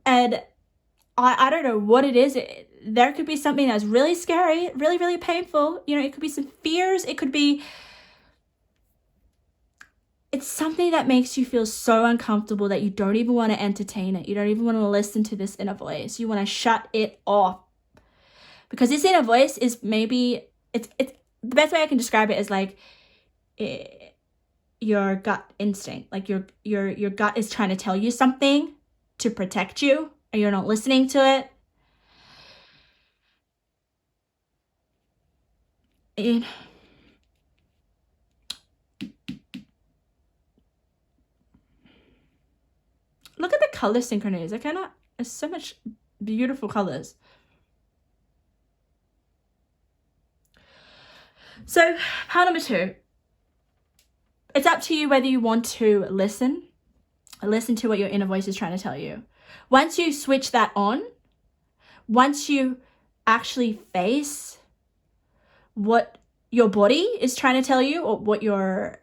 And I don't know what it is. There could be something that's really scary, really, really painful. You know, it could be some fears. It could be, it's something that makes you feel so uncomfortable that you don't even want to entertain it. You don't even want to listen to this inner voice. You want to shut it off. Because this inner voice is maybe, it's the best way I can describe it is like your gut instinct. Like your gut is trying to tell you something to protect you, and you're not listening to it. And look at the color synchronies. There's so much beautiful colors. So part number 2, it's up to you whether you want to listen to what your inner voice is trying to tell you. Once you switch that on, once you actually face what your body is trying to tell you, or what your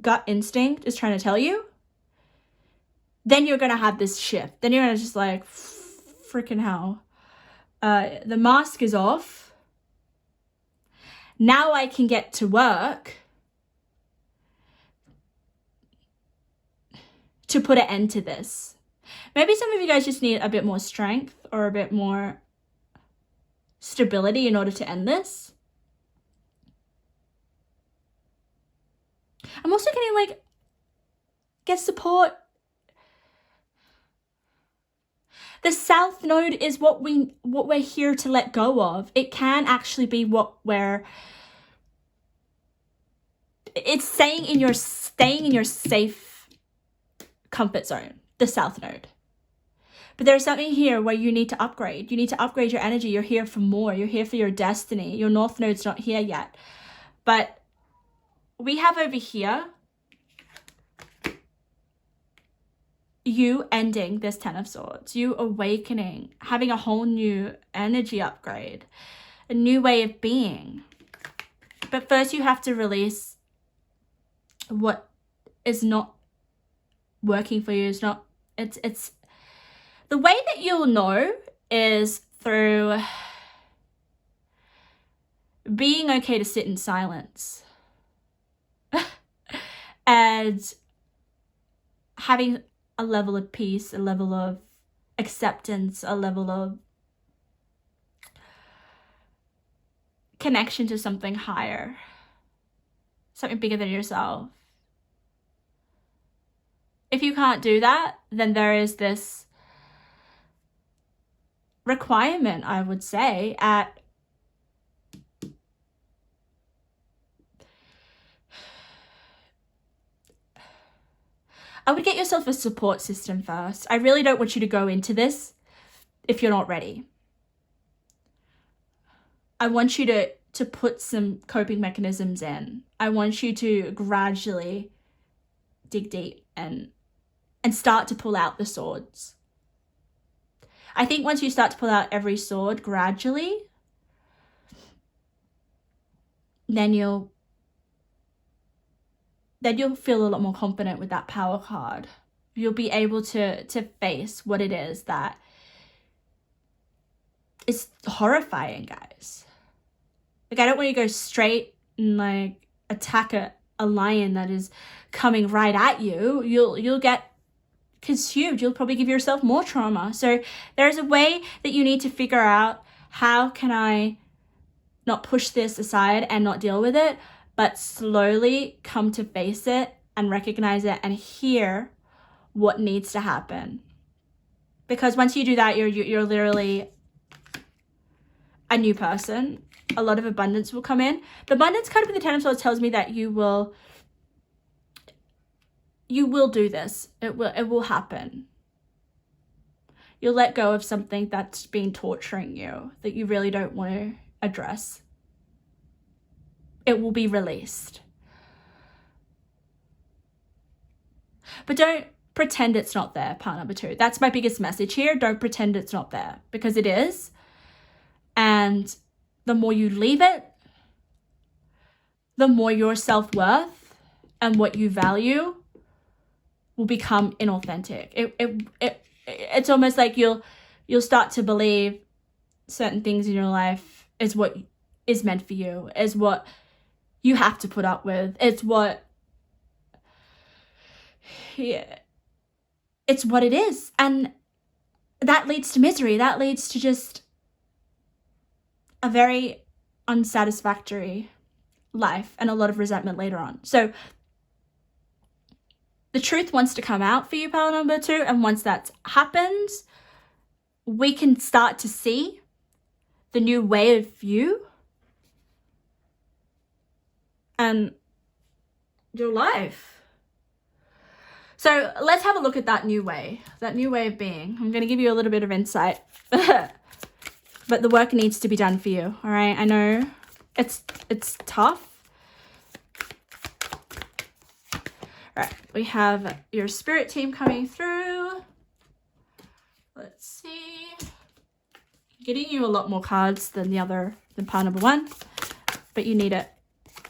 gut instinct is trying to tell you, then you're going to have this shift. Then you're going to just like, freaking hell. The mask is off. Now I can get to work to put an end to this. Maybe some of you guys just need a bit more strength or a bit more stability in order to end this. I'm also getting like, get support. The South Node is what we're here to let go of. It can actually be it's staying in your safe comfort zone, the South Node. But there's something here where you need to upgrade. You need to upgrade your energy. You're here for more. You're here for your destiny. Your North Node's not here yet. But we have over here you ending this 10 of Swords, you awakening, having a whole new energy upgrade, a new way of being. But first you have to release what is not working for you. It's the way that you'll know is through being okay to sit in silence and having a level of peace, a level of acceptance, a level of connection to something higher, something bigger than yourself. If you can't do that, then there is this requirement, I would say, I would get yourself a support system first. I really don't want you to go into this if you're not ready. I want you to put some coping mechanisms in. I want you to gradually dig deep and start to pull out the swords. I think once you start to pull out every sword gradually, then you'll feel a lot more confident with that power card. You'll be able to face what it is that is horrifying, guys. Like, I don't want you to go straight and like attack a lion that is coming right at you. You'll get consumed. You'll probably give yourself more trauma. So there's a way that you need to figure out, how can I not push this aside and not deal with it, but slowly come to face it and recognize it and hear what needs to happen. Because once you do that, you're literally a new person. A lot of abundance will come in. The abundance card with the 10 of Swords tells me that you will do this. It will happen. You'll let go of something that's been torturing you, that you really don't want to address. It will be released. But don't pretend it's not there, part number 2. That's my biggest message here. Don't pretend it's not there, because it is. And the more you leave it, the more your self-worth and what you value will become inauthentic. It's almost like you'll start to believe certain things in your life is what is meant for you, is what you have to put up with. It's what it is. And that leads to misery. That leads to just a very unsatisfactory life and a lot of resentment later on. So the truth wants to come out for you, pile number 2. And once that happens, we can start to see the new way of you and your life. So let's have a look at that new way of being. I'm going to give you a little bit of insight, but the work needs to be done for you. All right. I know it's tough. All right. We have your spirit team coming through. Let's see. Getting you a lot more cards than pile number 1, but you need it.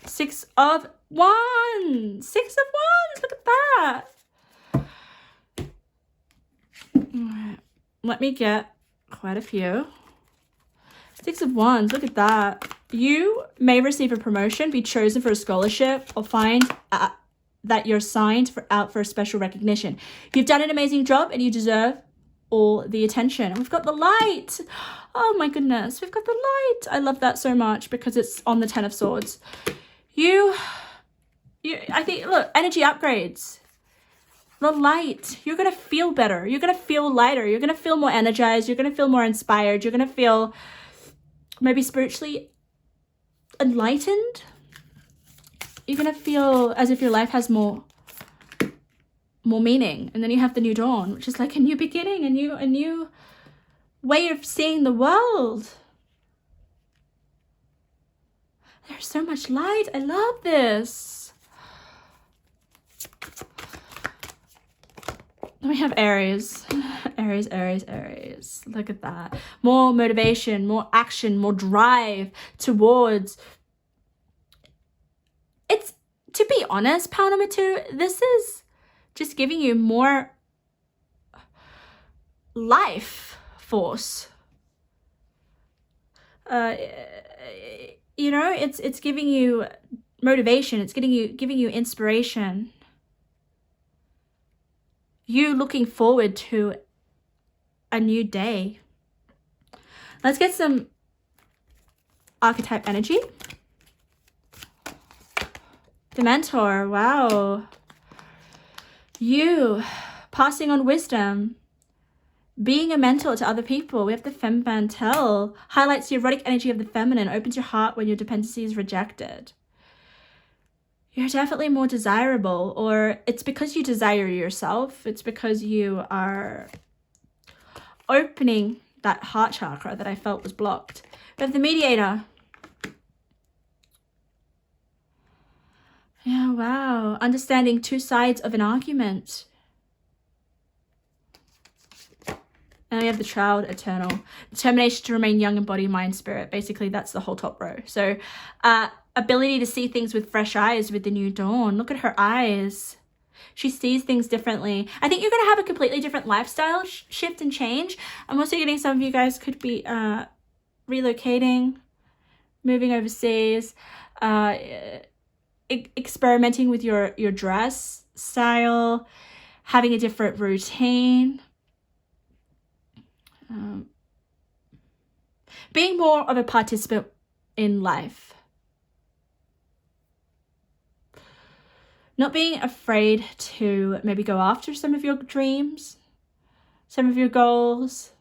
6 of Wands. 6 of Wands. Look at that. All right. Let me get quite a few. 6 of Wands. Look at that. You may receive a promotion, be chosen for a scholarship, or find that you're signed out for a special recognition. You've done an amazing job and you deserve all the attention. We've got the light. Oh my goodness, we've got the light. I love that so much because it's on the 10 of Swords. I think, look, energy upgrades. The light. You're going to feel better. You're going to feel lighter. You're going to feel more energized. You're going to feel more inspired. You're going to feel maybe spiritually enlightened. You're going to feel as if your life has more meaning. And then you have the new dawn, which is like a new beginning, a new way of seeing the world. There's so much light. I love this. Then we have Aries. Aries. Look at that. More motivation, more action, more drive towards. It's, to be honest, pile number 2, this is just giving you more life force. It's giving you motivation. It's giving you inspiration. You looking forward to a new day. Let's get some archetype energy. The Mentor. Wow. You passing on wisdom, being a mentor to other people. We have the Femme Fatale. Highlights the erotic energy of the feminine, opens your heart when your dependency is rejected. You're definitely more desirable, or it's because you desire yourself. It's because you are opening that heart chakra that I felt was blocked. We have the Mediator. Yeah, wow. Understanding 2 sides of an argument. And we have the Child Eternal. Determination to remain young in body, mind, spirit. Basically, that's the whole top row. So, ability to see things with fresh eyes with the new dawn. Look at her eyes. She sees things differently. I think you're going to have a completely different lifestyle shift and change. I'm also getting some of you guys could be relocating, moving overseas, experimenting with your dress style, having a different routine. Being more of a participant in life. Not being afraid to maybe go after some of your dreams, some of your goals.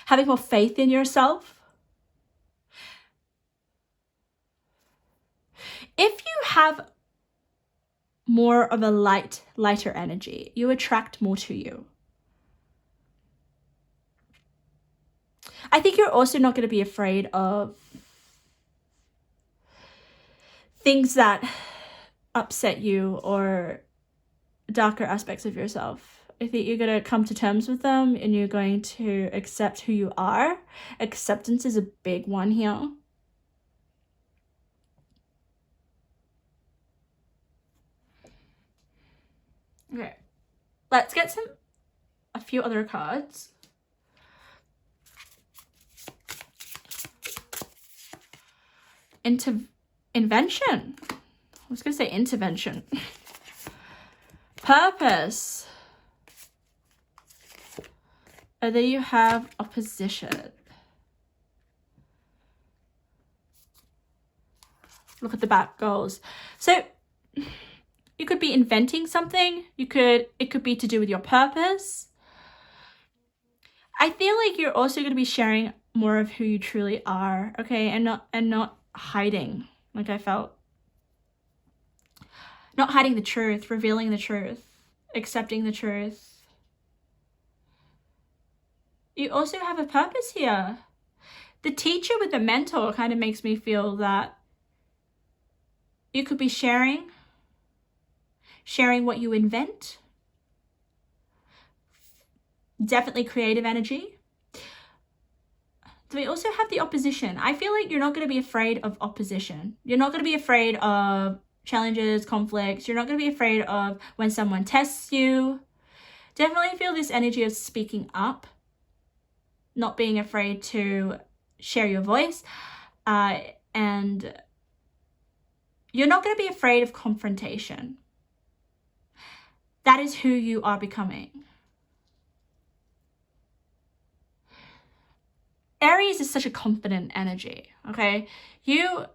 Having more faith in yourself. If you have more of a lighter energy, you attract more to you. I think you're also not going to be afraid of things that upset you or darker aspects of yourself. I think you're going to come to terms with them and you're going to accept who you are. Acceptance is a big one here. Okay, let's get a few other cards. Invention. I was gonna say intervention. Purpose. And then you have opposition. Look at the back goals. So you could be inventing something. It could be to do with your purpose. I feel like you're also going to be sharing more of who you truly are, okay? And not hiding, like I felt. Not hiding the truth, revealing the truth, accepting the truth. You also have a purpose here. The teacher with the mentor kind of makes me feel that you could be sharing what you invent. Definitely creative energy. Do we also have the opposition? I feel like you're not going to be afraid of opposition. You're not going to be afraid of challenges, conflicts. You're not going to be afraid of when someone tests you. Definitely feel this energy of speaking up, not being afraid to share your voice, and you're not going to be afraid of confrontation. That is who you are becoming. Aries is such a confident energy, okay? You're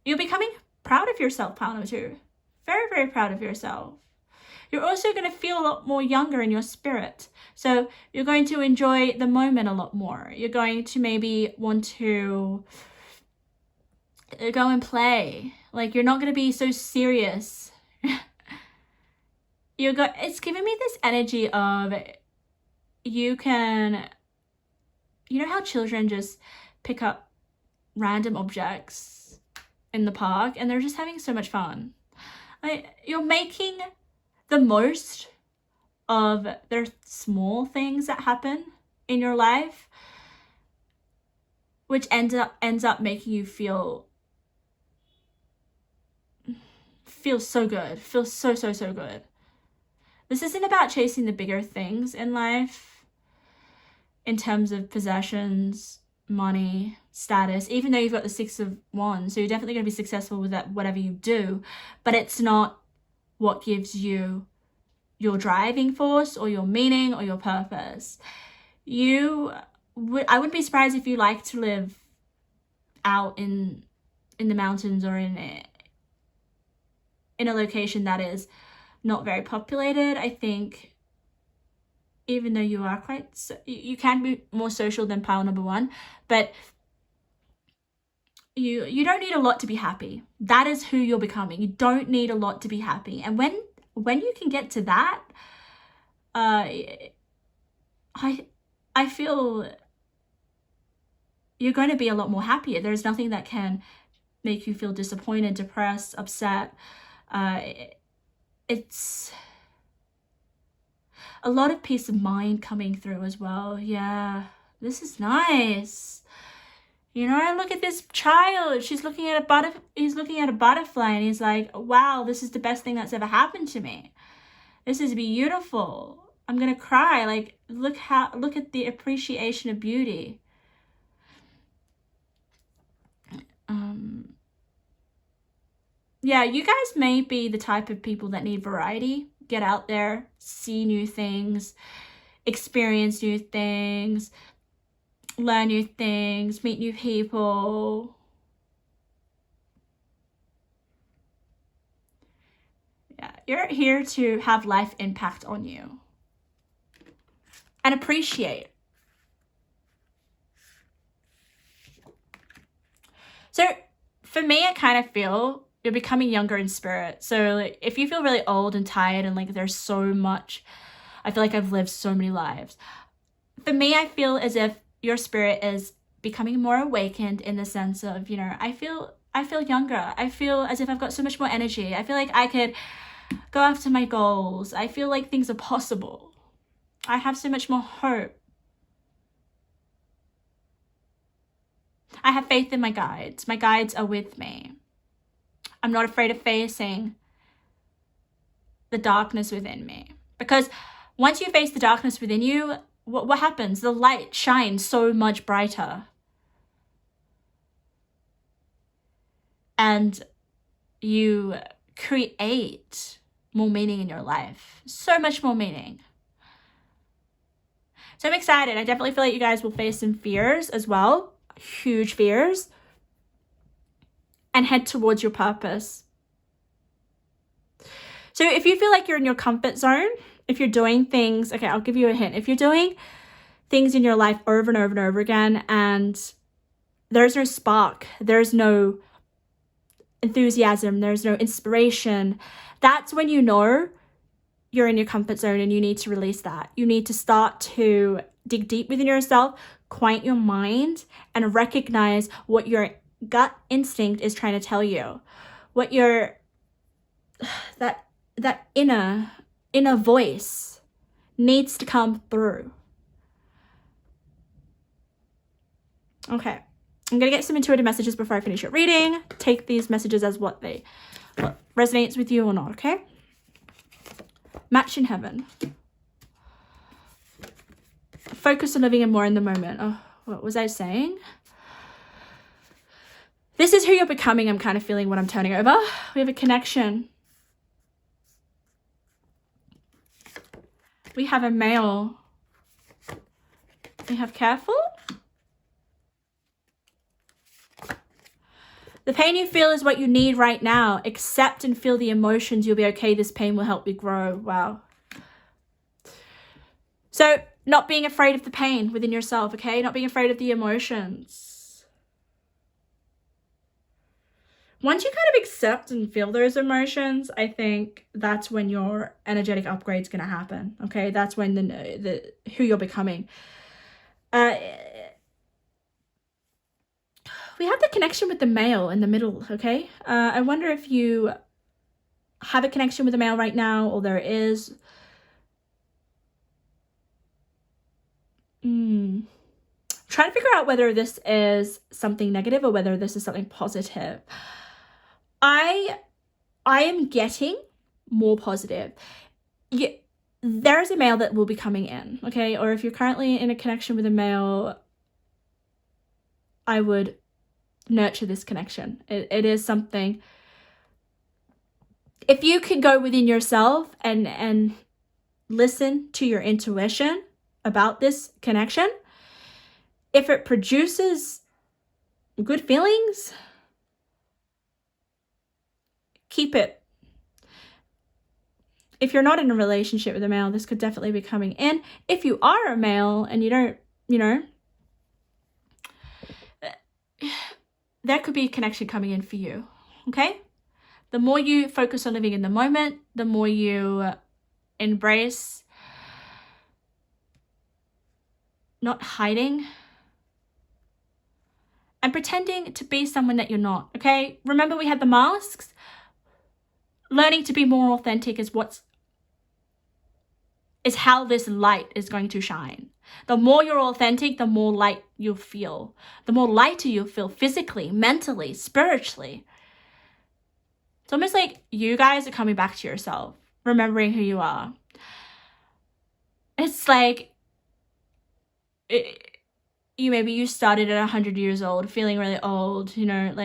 becoming proud of yourself, pile number 2. Very, very proud of yourself. You're also going to feel a lot more younger in your spirit. So you're going to enjoy the moment a lot more. You're going to maybe want to go and play. Like, you're not going to be so serious. It's giving me this energy of you know how children just pick up random objects in the park and they're just having so much fun. You're making the most of their small things that happen in your life, which ends up making you feel so good, feel so good. This isn't about chasing the bigger things in life in terms of possessions, money, status, even though you've got the 6 of Wands, so you're definitely going to be successful with that, whatever you do, but it's not what gives you your driving force or your meaning or your purpose. I wouldn't be surprised if you like to live out in the mountains or in a location that is not very populated. I think even though you are you can be more social than pile number 1, but you don't need a lot to be happy. That is who you're becoming. You don't need a lot to be happy. And when you can get to that, I feel you're going to be a lot more happier. There's nothing that can make you feel disappointed, depressed, upset. It's a lot of peace of mind coming through as well. Yeah, this is nice. You know, look at this child. He's looking at a butterfly and he's like, wow, this is the best thing that's ever happened to me. This is beautiful. I'm gonna cry. Like, look at the appreciation of beauty. Yeah, you guys may be the type of people that need variety. Get out there, see new things, experience new things, learn new things, meet new people. Yeah, you're here to have life impact on you and appreciate. So for me, I kind of feel you're becoming younger in spirit. So like, if you feel really old and tired and like there's so much, I feel like I've lived so many lives. For me, I feel as if your spirit is becoming more awakened in the sense of, you know, I feel younger. I feel as if I've got so much more energy. I feel like I could go after my goals. I feel like things are possible. I have so much more hope. I have faith in my guides. My guides are with me. I'm not afraid of facing the darkness within me. Because once you face the darkness within you, what happens? The light shines so much brighter. And you create more meaning in your life. So much more meaning. So I'm excited. I definitely feel like you guys will face some fears as well. Huge fears. And head towards your purpose. So if you feel like you're in your comfort zone, if you're doing things, okay, I'll give you a hint. If you're doing things in your life over and over and over again and there's no spark, there's no enthusiasm, there's no inspiration, that's when you know you're in your comfort zone and you need to release that. You need to start to dig deep within yourself, quiet your mind, and recognize what your gut instinct is trying to tell you. What your that inner voice needs to come through. Okay. I'm going to get some intuitive messages before I finish your reading. Take these messages as what resonates with you or not, okay? Match in heaven. Focus on living more in the moment. Oh, what was I saying? This is who you're becoming. I'm kind of feeling what I'm turning over. We have a connection. We have a male. We have careful. The pain you feel is what you need right now. Accept and feel the emotions. You'll be okay. This pain will help you grow. Wow. So not being afraid of the pain within yourself, okay? Not being afraid of the emotions. Once you kind of accept and feel those emotions, I think that's when your energetic upgrade's going to happen, okay? That's when the who you're becoming. We have the connection with the male in the middle, okay? I wonder if you have a connection with the male right now, or there is. Try to figure out whether this is something negative or whether this is something positive. I am getting more positive. There is a male that will be coming in, okay? Or if you're currently in a connection with a male, I would nurture this connection. It is something. If you can go within yourself and listen to your intuition about this connection, if it produces good feelings, keep it. If you're not in a relationship with a male, this could definitely be coming in. If you are a male and you don't, there could be a connection coming in for you, okay? The more you focus on living in the moment, the more you embrace not hiding and pretending to be someone that you're not, okay? Remember we had the masks? Learning to be more authentic is how this light is going to shine. The more you're authentic, the more light you'll feel. The more lighter you'll feel physically, mentally, spiritually. It's almost like you guys are coming back to yourself, remembering who you are. It's like you started at 100 years old, feeling really old, and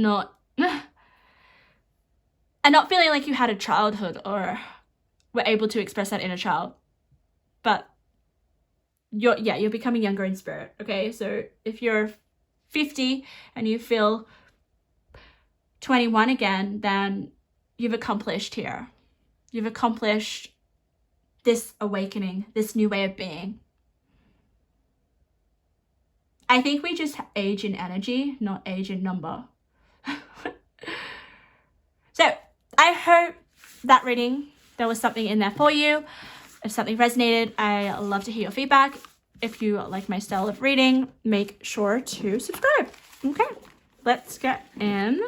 not feeling like you had a childhood or were able to express that inner child. But you're becoming younger in spirit, okay? So if you're 50 and you feel 21 again, then you've accomplished here. You've accomplished this awakening, this new way of being. I think we just age in energy, not age in number. So I hope that reading, there was something in there for you. If something resonated, I love to hear your feedback. If you like my style of reading, make sure to subscribe. Okay, let's get in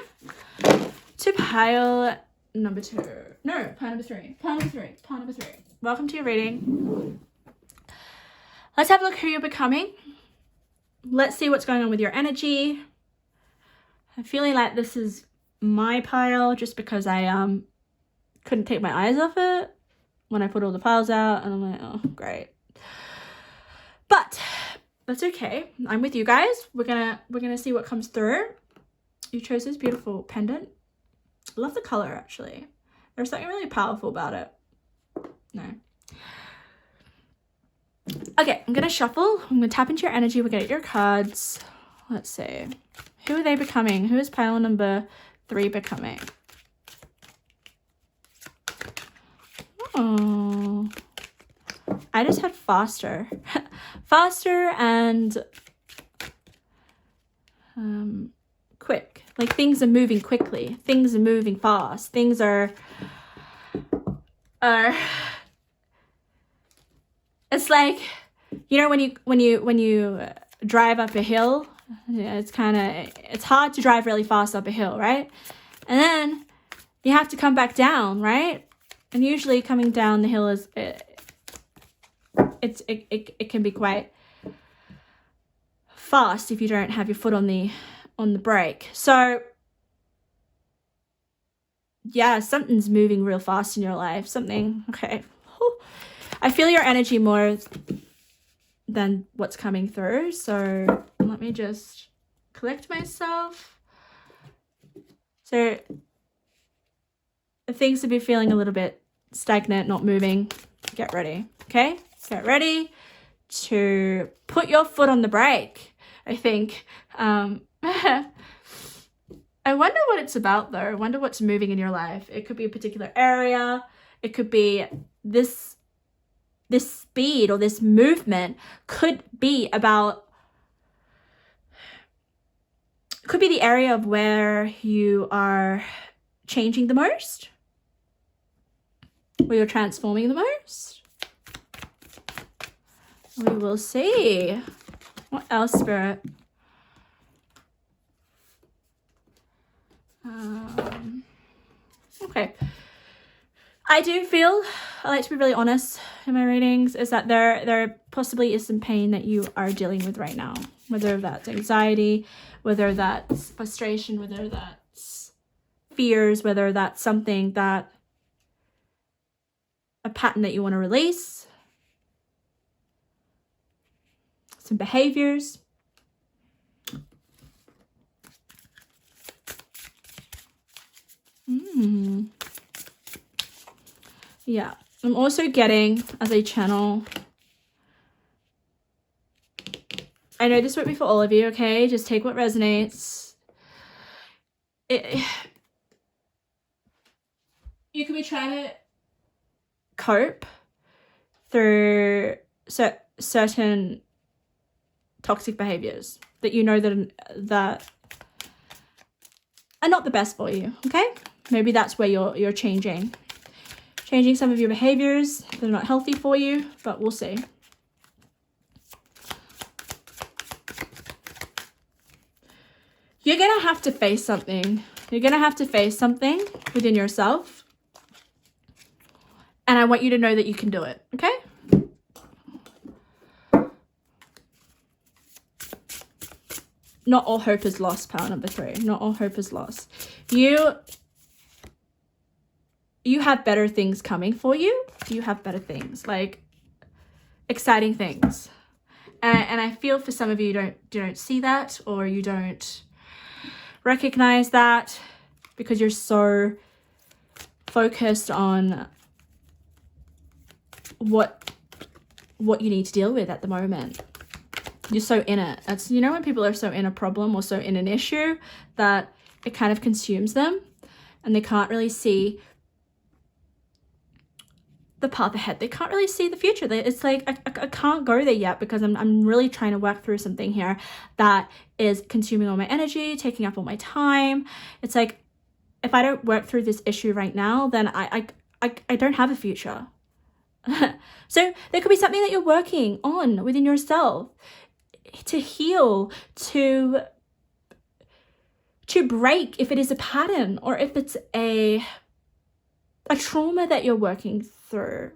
to pile number 2. No, pile number 3. Pile number 3. Welcome to your reading. Let's have a look who you're becoming. Let's see what's going on with your energy. I'm feeling like this is my pile just because I couldn't take my eyes off it when I put all the piles out, and I'm like, oh, great. But that's okay. I'm with you guys. We're gonna see what comes through. You chose this beautiful pendant. I love the color, actually. There's something really powerful about it. No. Okay, I'm gonna shuffle. I'm gonna tap into your energy. We're gonna get your cards. Let's see. Who are they becoming? Who is pile number 3 becoming? Oh, I just had faster. Faster and quick. Like, things are moving quickly. Things are moving fast. Things are it's like, you know, when you drive up a hill, it's hard to drive really fast up a hill, right? And then you have to come back down, right? And usually coming down the hill is it can be quite fast if you don't have your foot on the brake. So yeah, something's moving real fast in your life. Something, okay. I feel your energy more than what's coming through. So let me just collect myself. So things to be feeling a little bit stagnant, not moving. Get ready, okay? Get ready to put your foot on the brake, I think. I wonder what it's about, though. I wonder what's moving in your life. It could be a particular area. It could be this speed or this movement could be about, could be the area of where you are changing the most, where you're transforming the most. We will see. What else, Spirit? Okay. I do feel, I like to be really honest in my readings, is that there possibly is some pain that you are dealing with right now. Whether that's anxiety, whether that's frustration, whether that's fears, whether that's something that, a pattern that you want to release. Some behaviors. Yeah, I'm also getting, as a channel, I know this won't be for all of you, okay? Just take what resonates. You could be trying to cope through certain toxic behaviors that you know that are not the best for you, okay? Maybe that's where you're changing some of your behaviors that are not healthy for you, but we'll see. You're gonna have to face something. You're gonna have to face something within yourself. And I want you to know that you can do it, okay? Not all hope is lost, pile number 3. Not all hope is lost. You have better things coming for you. You have better things, like exciting things. And I feel for some of you, you don't see that, or you don't recognize that because you're so focused on what you need to deal with at the moment. You're so in it. That's, you know, when people are so in a problem or so in an issue that it kind of consumes them and they can't really see the path ahead. They can't really see the future. It's like, I can't go there yet because I'm really trying to work through something here that is consuming all my energy, taking up all my time. It's like, if I don't work through this issue right now, then I don't have a future. So there could be something that you're working on within yourself to heal, to break, if it is a pattern or if it's a trauma that you're working through.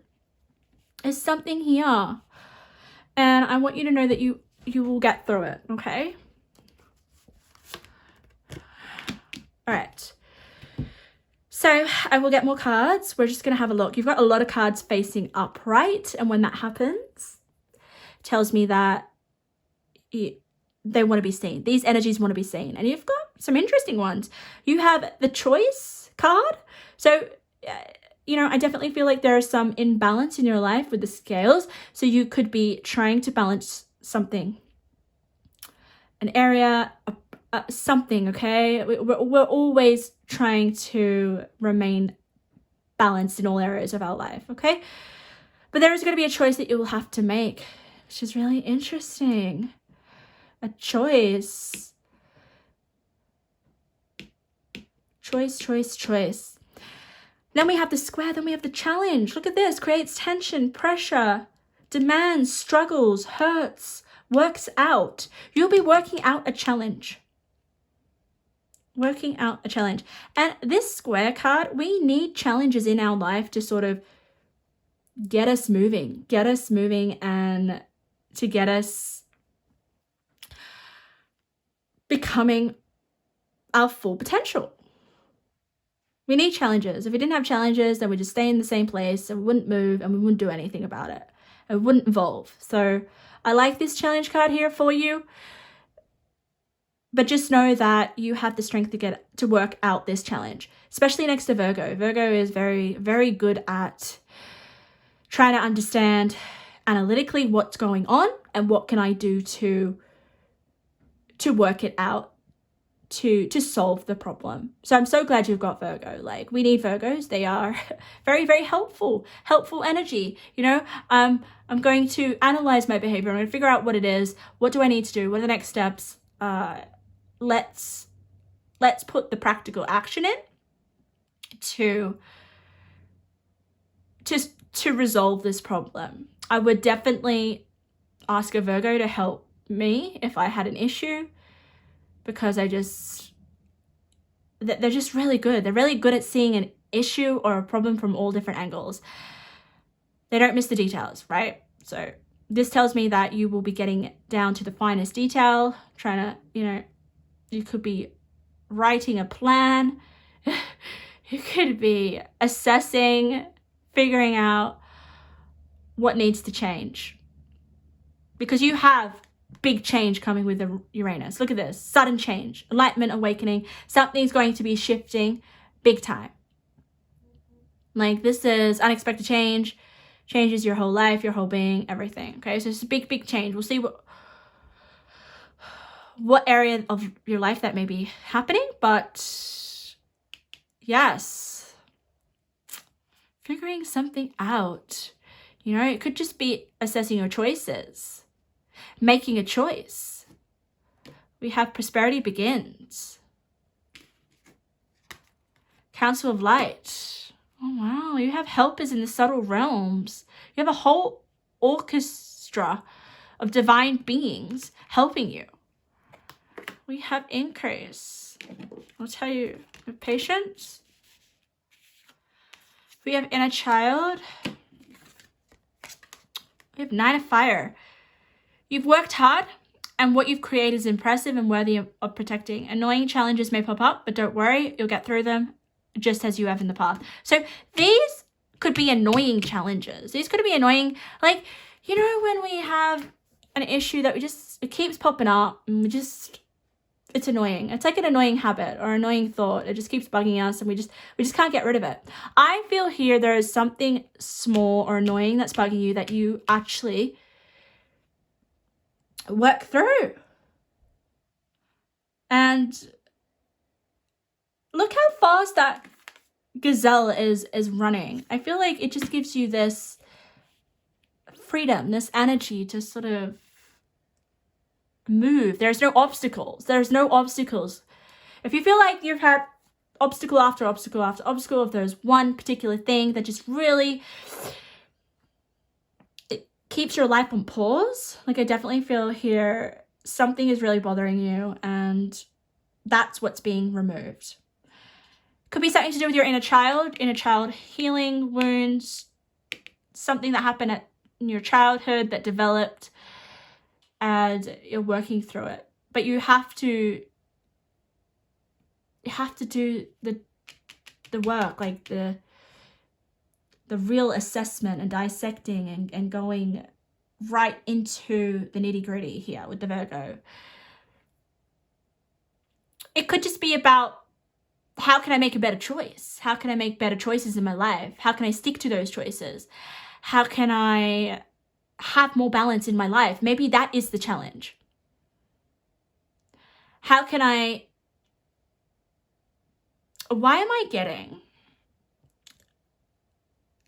There's something here, and I want you to know that you will get through it, okay? All right, So I will get more cards. We're just going to have a look. You've got a lot of cards facing upright. And when that happens, it tells me that they want to be seen. These energies want to be seen. And you've got some interesting ones. You have the choice card. So, I definitely feel like there is some imbalance in your life with the scales. So you could be trying to balance something, an area, something, okay? We're always trying to remain balanced in all areas of our life, okay? But there is going to be a choice that you will have to make, which is really interesting. A choice. Choice. Then we have the square, then we have the challenge. Look at this. Creates tension, pressure, demands, struggles, hurts, works out. You'll be working out a challenge. And this square card, we need challenges in our life to sort of get us moving and to get us becoming our full potential. We need challenges. If we didn't have challenges, then we'd just stay in the same place and we wouldn't move and we wouldn't do anything about it. It wouldn't evolve. So I like this challenge card here for you. But just know that you have the strength to work out this challenge, especially next to Virgo. Virgo is very, very good at trying to understand analytically what's going on and what can I do to work it out, to solve the problem. So I'm so glad you've got Virgo. Like, we need Virgos. They are very, very helpful energy. I'm going to analyze my behavior. I'm going to figure out what it is. What do I need to do? What are the next steps? Let's put the practical action in to resolve this problem. I would definitely ask a Virgo to help me if I had an issue, because they're just really good. They're really good at seeing an issue or a problem from all different angles. They don't miss the details, right? So this tells me that you will be getting down to the finest detail, trying to, you could be writing a plan. You could be assessing, figuring out what needs to change. Because you have big change coming with the Uranus. Look at this. Sudden change, enlightenment, awakening. Something's going to be shifting big time. Like, this is unexpected change. Changes your whole life, your whole being, everything. Okay, so it's a big, big change. We'll see what area of your life that may be happening, but yes, figuring something out. It could just be assessing your choices, making a choice. We have prosperity begins. Council of Light. Oh wow, you have helpers in the subtle realms. You have a whole orchestra of divine beings helping you. We have increase. I'll tell you, patience. We have inner child. We have Nine of Fire. You've worked hard, and what you've created is impressive and worthy of protecting. Annoying challenges may pop up, but don't worry, you'll get through them just as you have in the past. So these could be annoying challenges. These could be annoying, like, when we have an issue that it keeps popping up and it's annoying. It's like an annoying habit or annoying thought. It just keeps bugging us and we just can't get rid of it. I feel here there is something small or annoying that's bugging you that you actually work through. And look how fast that gazelle is running. I feel like it just gives you this freedom, this energy to sort of move. There's no obstacles. If you feel like you've had obstacle after obstacle after obstacle, if there's one particular thing that just really it keeps your life on pause, like, I definitely feel here something is really bothering you and that's what's being removed. Could be something to do with your inner child healing wounds, something that happened in your childhood that developed and you're working through it. But you have to do the work, like the real assessment and dissecting and going right into the nitty-gritty here with the Virgo. It could just be about, how can I make a better choice? How can I make better choices in my life? How can I stick to those choices? How can I have more balance in my life? Maybe that is the challenge. How can I, why am I getting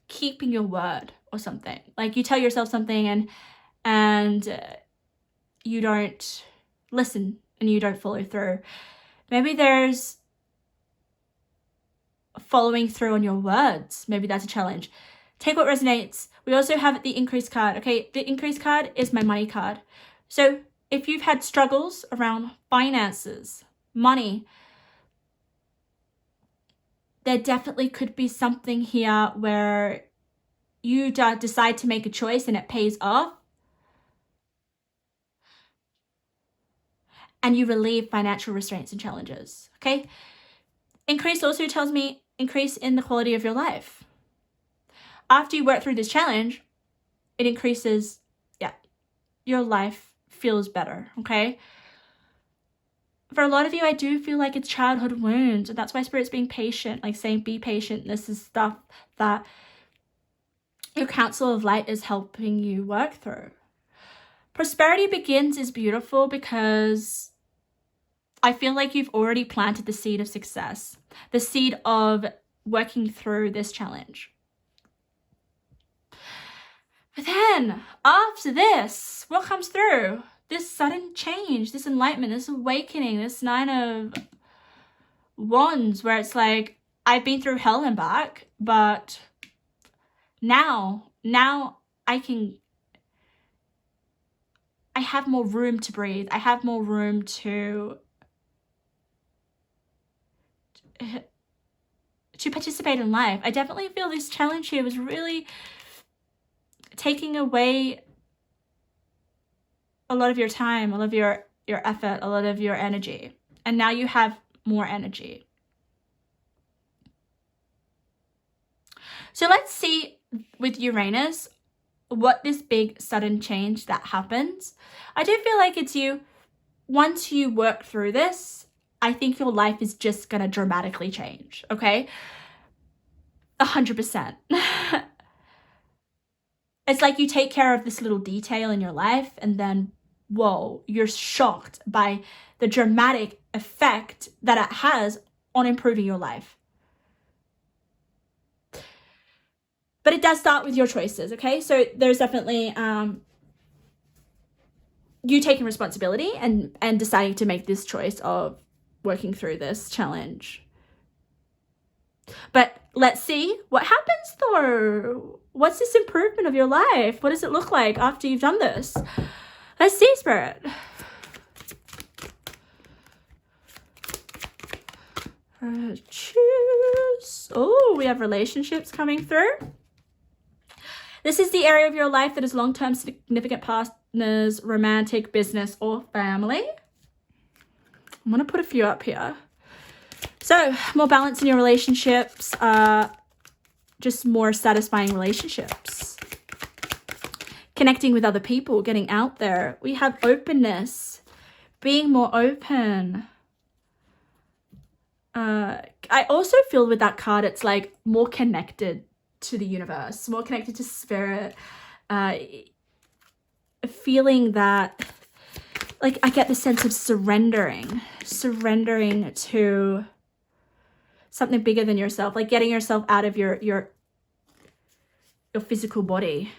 keeping your word or something? Like you tell yourself something and you don't listen and you don't follow through. Maybe there's following through on your words. Maybe that's a challenge. Take what resonates. We also have the increase card. Okay, the increase card is my money card. So if you've had struggles around finances, money, there definitely could be something here where you decide to make a choice and it pays off, and you relieve financial restraints and challenges. Okay, increase also tells me increase in the quality of your life. After you work through this challenge, it increases, your life feels better, okay? For a lot of you, I do feel like it's childhood wounds, and that's why Spirit's being patient, like saying be patient. This is stuff that your Council of Light is helping you work through. Prosperity Begins is beautiful because I feel like you've already planted the seed of success, the seed of working through this challenge. But then, after this, what comes through? This sudden change, this enlightenment, this awakening, this 9 of Wands, where it's like, I've been through hell and back, but now I have more room to breathe. I have more room to participate in life. I definitely feel this challenge here was really taking away a lot of your time, a lot of your effort, a lot of your energy. And now you have more energy. So let's see with Uranus what this big sudden change that happens. I do feel like it's you. Once you work through this, I think your life is just going to dramatically change, okay? 100%. It's like you take care of this little detail in your life and then, whoa, you're shocked by the dramatic effect that it has on improving your life. But it does start with your choices, okay? So there's definitely you taking responsibility and deciding to make this choice of working through this challenge. But let's see what happens though. What's this improvement of your life? What does it look like after you've done this? Let's see, Spirit. Choose. Oh, we have relationships coming through. This is the area of your life that is long-term significant partners, romantic, business, or family. I'm going to put a few up here. So, more balance in your relationships, just more satisfying relationships. Connecting with other people, getting out there. We have openness, being more open. I also feel with that card, it's like more connected to the universe, more connected to spirit, feeling that, like, I get the sense of surrendering to something bigger than yourself, like getting yourself out of your physical body.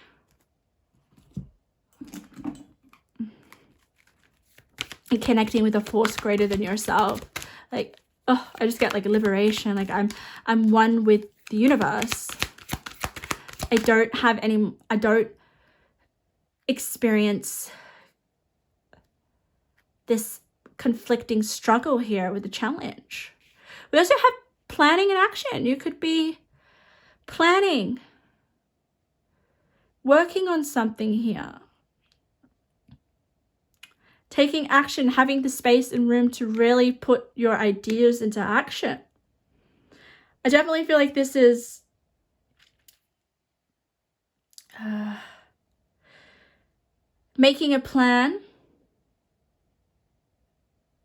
And connecting with a force greater than yourself. Like, oh, I just get like a liberation. Like I'm one with the universe. I don't experience this conflicting struggle here with the challenge. We also have planning and action. You could be planning, working on something here. Taking action, having the space and room to really put your ideas into action. I definitely feel like this is making a plan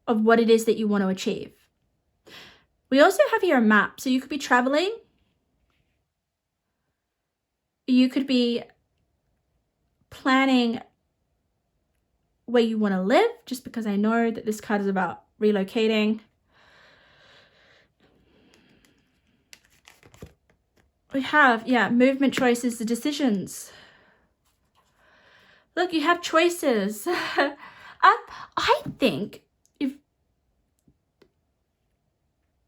of what it is that you want to achieve. We also have here a map. So you could be traveling. You could be planning where you want to live, just because I know that this card is about relocating. We have, movement, choices, the decisions. Look, you have choices. I think if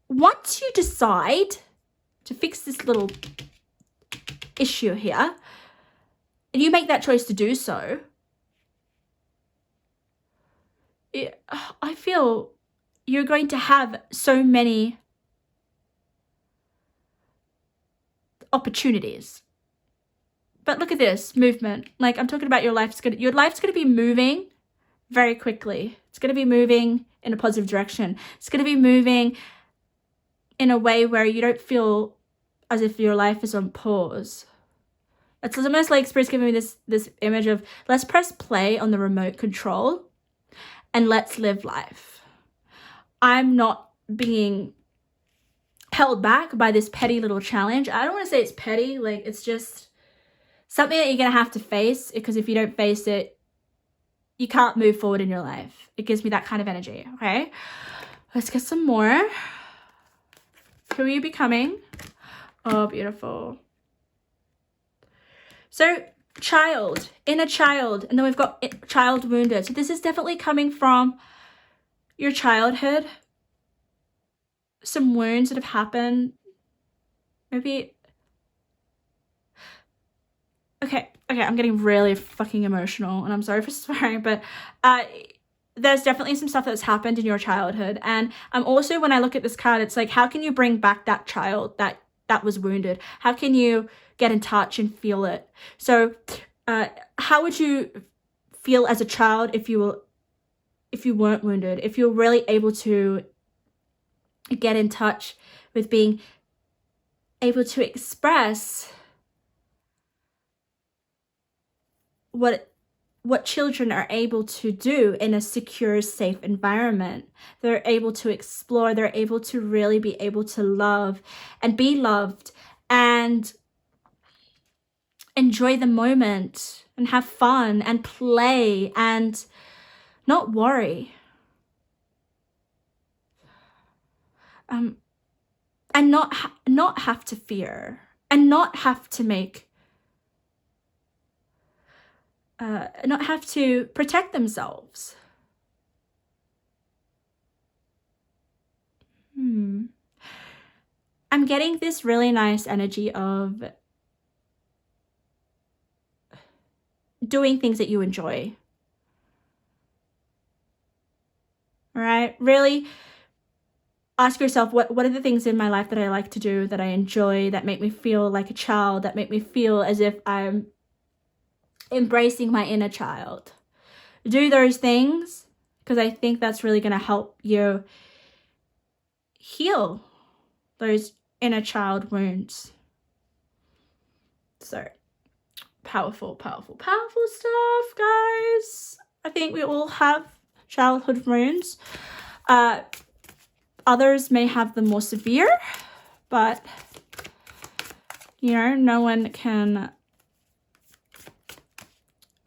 once you decide to fix this little issue here, and you make that choice to do so, I feel you're going to have so many opportunities. But look at this movement. Like, I'm talking about your life's gonna be moving very quickly. It's gonna be moving in a positive direction. It's gonna be moving in a way where you don't feel as if your life is on pause. It's almost like Spirit's giving me this image of, let's press play on the remote control and let's live life. I'm not being held back by this petty little challenge. I don't want to say it's petty, like it's just something that you're going to have to face, because if you don't face it, you can't move forward in your life. It gives me that kind of energy, okay? Let's get some more. Who are you becoming? Oh, beautiful. So, child, inner child, and then we've got child wounded. So this is definitely coming from your childhood. Some wounds that have happened. Maybe. Okay, I'm getting really fucking emotional, and I'm sorry for swearing, but there's definitely some stuff that's happened in your childhood. And also, when I look at this card, it's like, how can you bring back that child that was wounded? How can you get in touch and feel it? So how would you feel as a child if you weren't wounded, if you're really able to get in touch with being able to express what children are able to do in a secure, safe environment? They're able to explore, they're able to really be able to love and be loved and enjoy the moment and have fun and play and not worry. And not have to fear and not have to not have to protect themselves. I'm getting this really nice energy of doing things that you enjoy. All right, really ask yourself, what are the things in my life that I like to do, that I enjoy, that make me feel like a child, that make me feel as if I'm embracing my inner child. Do those things, because I think that's really going to help you heal those inner child wounds. So powerful stuff, guys. I think we all have childhood wounds. Others may have them more severe, but no one can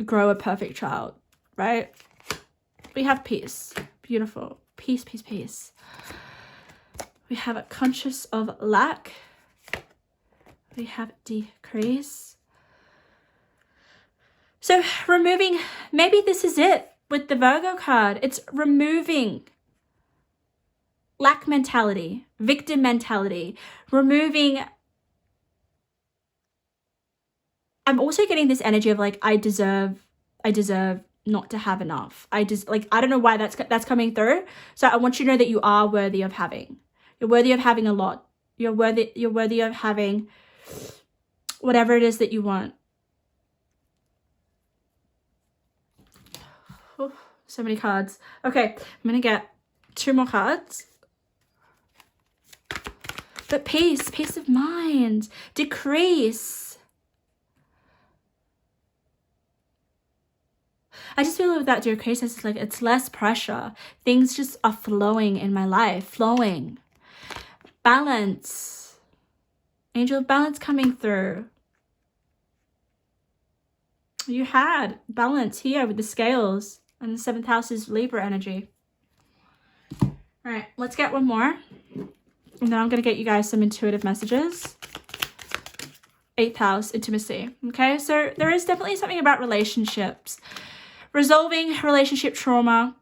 grow a perfect child, right? We have peace. Beautiful. Peace. We have a conscious of lack. We have decrease. So removing, maybe this is it with the Virgo card. It's removing lack mentality, victim mentality, removing. I'm also getting this energy of like, I deserve not to have enough. I don't know why that's coming through. So I want you to know that you are worthy of having. You're worthy of having a lot. You're worthy of having whatever it is that you want. Oh, so many cards. Okay, I'm gonna get 2 more cards. But peace of mind, decrease. I just feel with that decrease, it's like it's less pressure. Things just are flowing in my life, flowing. Balance. Angel of balance coming through. You had balance here with the scales, and the 7th house is Libra energy. All right, let's get one more. And then I'm going to get you guys some intuitive messages. 8th house, intimacy. Okay, so there is definitely something about relationships. Resolving relationship trauma.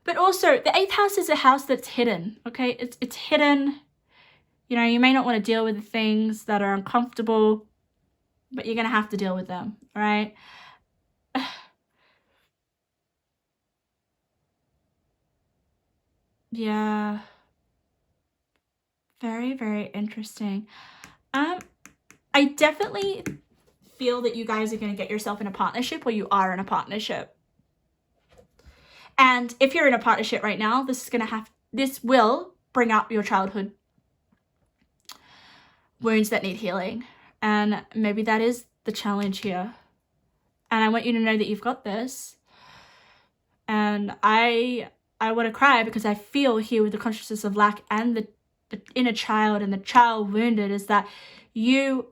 But also, the 8th house is a house that's hidden, okay? It's hidden. You know, you may not want to deal with the things that are uncomfortable, but you're going to have to deal with them, all right? Yeah. Very, very interesting. I definitely feel that you guys are going to get yourself in a partnership, or you are in a partnership. And if you're in a partnership right now, this will bring up your childhood wounds that need healing. And maybe that is the challenge here. And I want you to know that you've got this. And I want to cry because I feel here with the consciousness of lack and the inner child and the child wounded is that you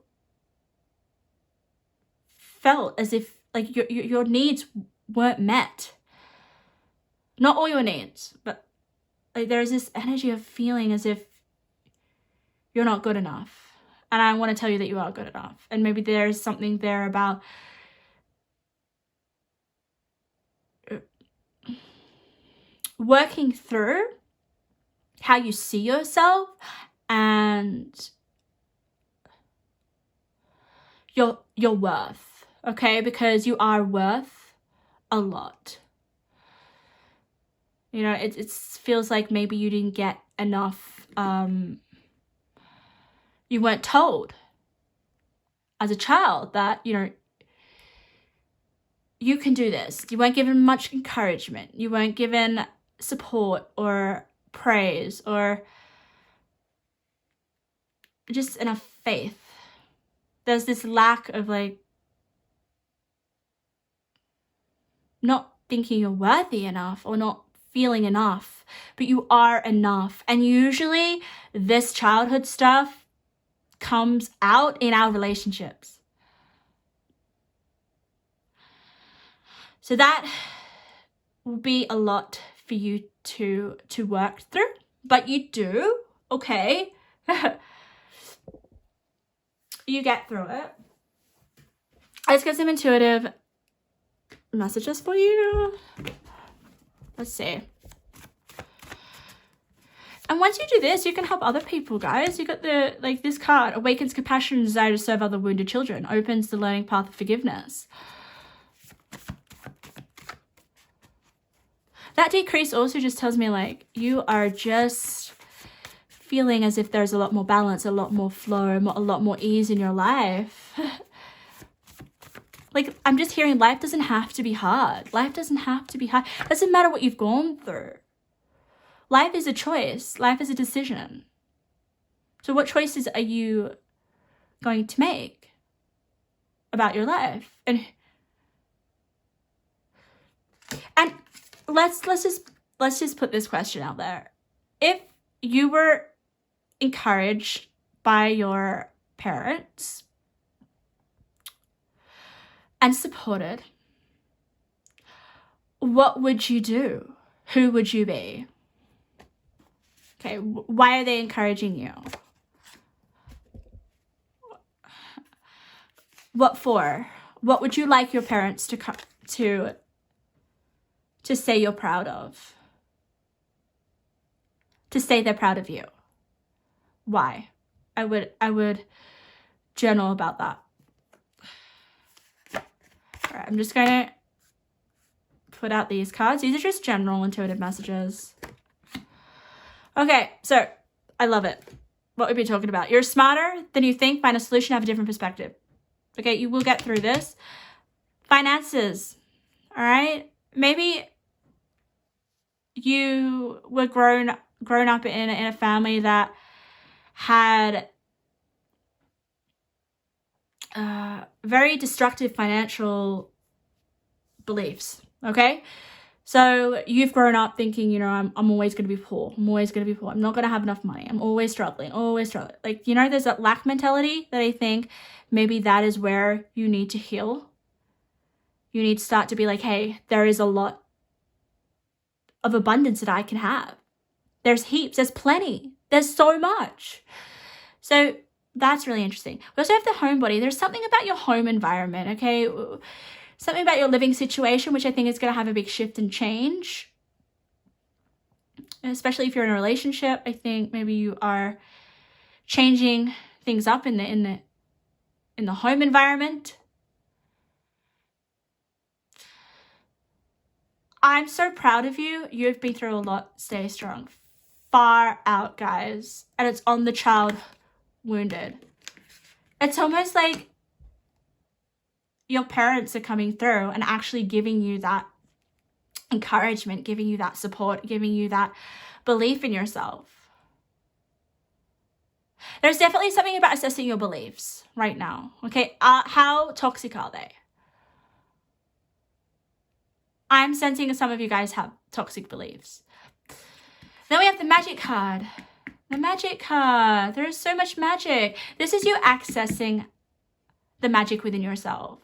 felt as if like your needs weren't met. Not all your needs, but like there's this energy of feeling as if you're not good enough. And I want to tell you that you are good enough. And maybe there's something there about working through how you see yourself and your worth, okay? Because you are worth a lot. You know, it feels like maybe you didn't get enough, you weren't told as a child that, you know, you can do this. You weren't given much encouragement. You weren't given support or praise or just enough faith. There's this lack of like not thinking you're worthy enough or not feeling enough, but you are enough. And usually this childhood stuff comes out in our relationships. So that will be a lot for you to work through, but you do, okay? You get through it. Let's get some intuitive messages for you. Let's see. And once you do this, you can help other people, guys. You got the, like this card, awakens compassion and desire to serve other wounded children, opens the learning path of forgiveness. That decrease also just tells me like you are just feeling as if there's a lot more balance, a lot more flow, a lot more ease in your life. Like, I'm just hearing life doesn't have to be hard. Life doesn't have to be hard. It doesn't matter what you've gone through. Life is a choice. Life is a decision. So what choices are you going to make about your life? And let's just put this question out there. If you were encouraged by your parents and supported, what would you do? Who would you be? Okay, why are they encouraging you? What for? What would you like your parents to say you're proud of? To say they're proud of you? Why? I would journal about that. All right, I'm just going to put out these cards. These are just general intuitive messages. Okay, so I love it. What we've been talking about. You're smarter than you think. Find a solution, have a different perspective. Okay, you will get through this. Finances. All right, maybe you were grown up in a family that had very destructive financial beliefs, okay? So you've grown up thinking, you know, I'm always going to be poor. I'm always going to be poor. I'm not going to have enough money. I'm always struggling, always struggling. Like, you know, there's that lack mentality that I think maybe that is where you need to heal. You need to start to be like, hey, there is a lot of abundance that I can have. There's heaps, there's plenty, there's so much. So that's really interesting. We also have the homebody. There's something about your home environment, okay? Something about your living situation, which I think is going to have a big shift and change. And especially if you're in a relationship, I think maybe you are changing things up in the home environment. I'm so proud of you. You've been through a lot. Stay strong. Far out, guys. And it's on the child wounded. It's almost like your parents are coming through and actually giving you that encouragement, giving you that support, giving you that belief in yourself. There's definitely something about assessing your beliefs right now. Okay, how toxic are they? I'm sensing some of you guys have toxic beliefs. Then we have the magic card. The magic card. There is so much magic. This is you accessing the magic within yourself.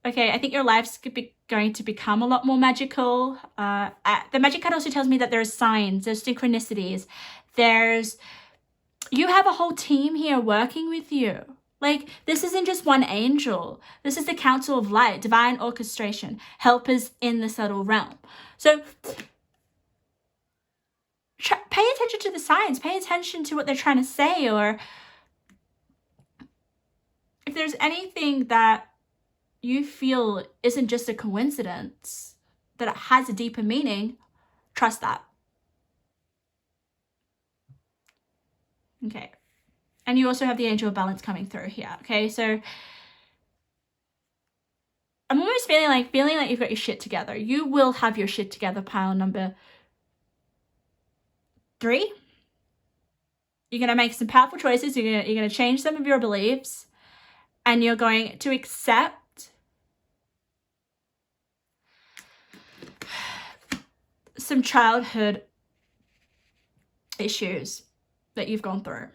Okay, I think your life's going to become a lot more magical. The magic card also tells me that there's signs, there's synchronicities. You have a whole team here working with you. Like, this isn't just one angel. This is the council of light, divine orchestration, helpers in the subtle realm. So pay attention to the signs, pay attention to what they're trying to say, or if there's anything that you feel isn't just a coincidence, that it has a deeper meaning, trust that. Okay. And you also have the angel of balance coming through here. Okay, so I'm almost feeling like you've got your shit together. You will have your shit together, pile number 3. You're going to make some powerful choices. You're going to change some of your beliefs, and you're going to accept some childhood issues that you've gone through.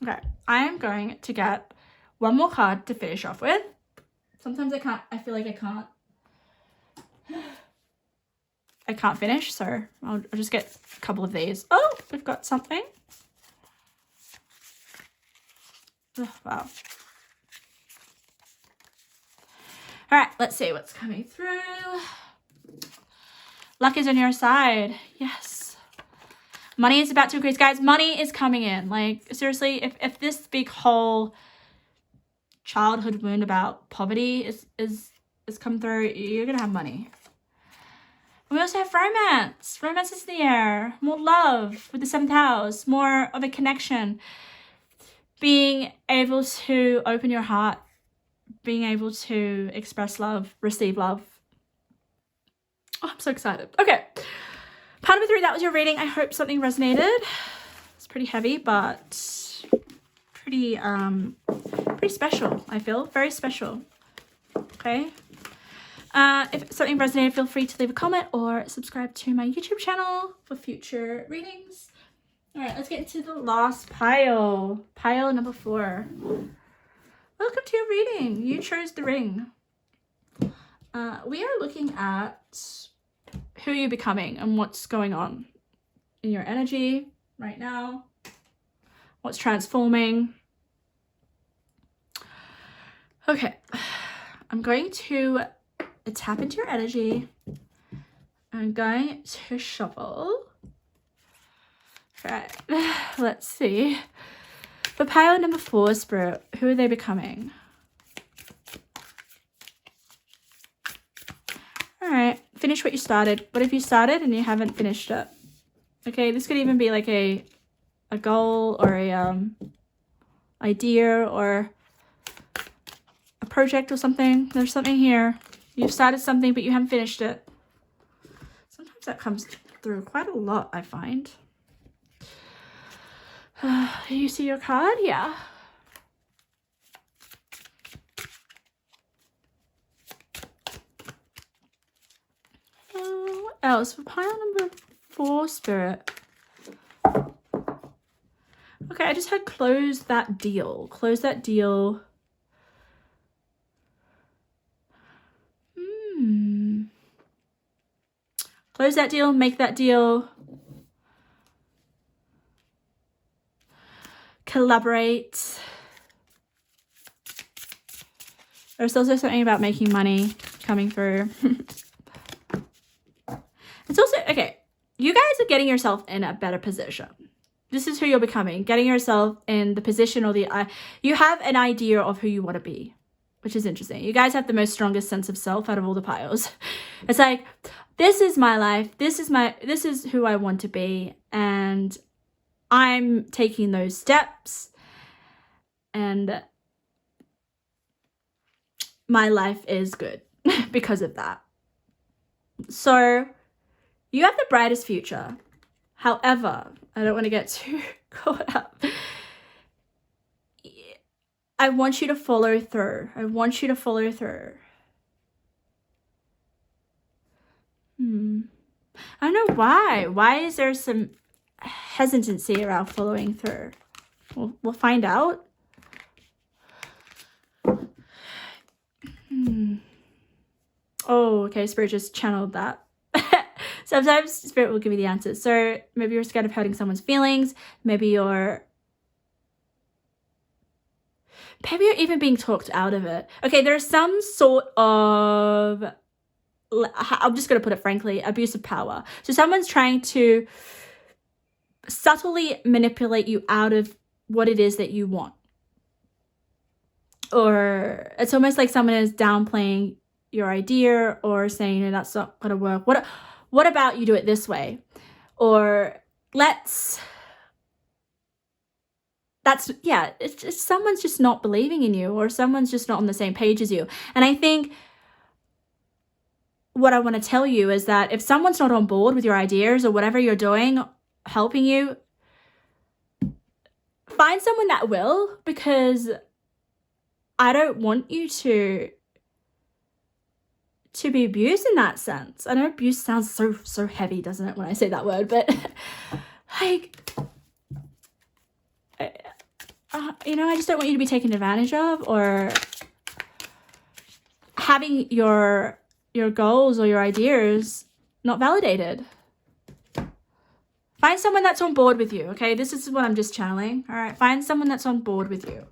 Okay, I am going to get one more card to finish off with. Sometimes I feel like I can't finish, so I'll just get a couple of these. Oh, we've got something. Oh, wow. All right, let's see what's coming through. Luck is on your side. Yes. Money is about to increase. Guys, money is coming in. Like, seriously, if this big whole childhood wound about poverty is come through, you're going to have money. We also have romance. Romance is in the air. More love with the 7th house. More of a connection. Being able to open your heart. Being able to express love. Receive love. Oh, I'm so excited. Okay. Part number 3, that was your reading. I hope something resonated. It's pretty heavy, but pretty special, I feel. Very special. Okay. If something resonated, feel free to leave a comment or subscribe to my YouTube channel for future readings. All right, let's get into the last pile. Pile number 4. Welcome to your reading. You chose the ring. We are looking at who you're becoming and what's going on in your energy right now. What's transforming. Okay. I'm going to tap into your energy. I'm going to shuffle. All right. Let's see. For pile number 4, Spirit, who are they becoming? All right, finish what you started. What if you started and you haven't finished it? Okay, this could even be like a goal or a idea or project or something. There's something here. You've started something, but you haven't finished it. Sometimes that comes through quite a lot, I find. You see your card? Yeah. What else? For pile number 4, Spirit. Okay, I just had close that deal. Close that deal. Close that deal, make that deal. Collaborate. There's also something about making money coming through. It's also, okay, you guys are getting yourself in a better position. This is who you're becoming, getting yourself in the position or you have an idea of who you want to be, which is interesting. You guys have the most strongest sense of self out of all the piles. It's like, this is my life. This is who I want to be. And I'm taking those steps. And my life is good because of that. So you have the brightest future. However, I don't want to get too caught up. I want you to follow through. I want you to follow through. I don't know why. Why is there some hesitancy around following through? We'll find out. Oh, okay. Spirit just channeled that. Sometimes Spirit will give you the answers. So maybe you're scared of hurting someone's feelings. Maybe you're even being talked out of it. Okay, there's some sort of, I'm just going to put it frankly, abuse of power. So someone's trying to subtly manipulate you out of what it is that you want. Or it's almost like someone is downplaying your idea or saying, no, that's not going to work. What about you do it this way? Or it's just someone's just not believing in you, or someone's just not on the same page as you. And I think what I want to tell you is that if someone's not on board with your ideas or whatever you're doing, helping you, find someone that will, because I don't want you to be abused in that sense. I know abuse sounds so heavy, doesn't it, when I say that word, but like, I just don't want you to be taken advantage of, or having your goals or your ideas not validated. Find someone that's on board with you, okay? This is what I'm just channeling, all right? Find someone that's on board with you.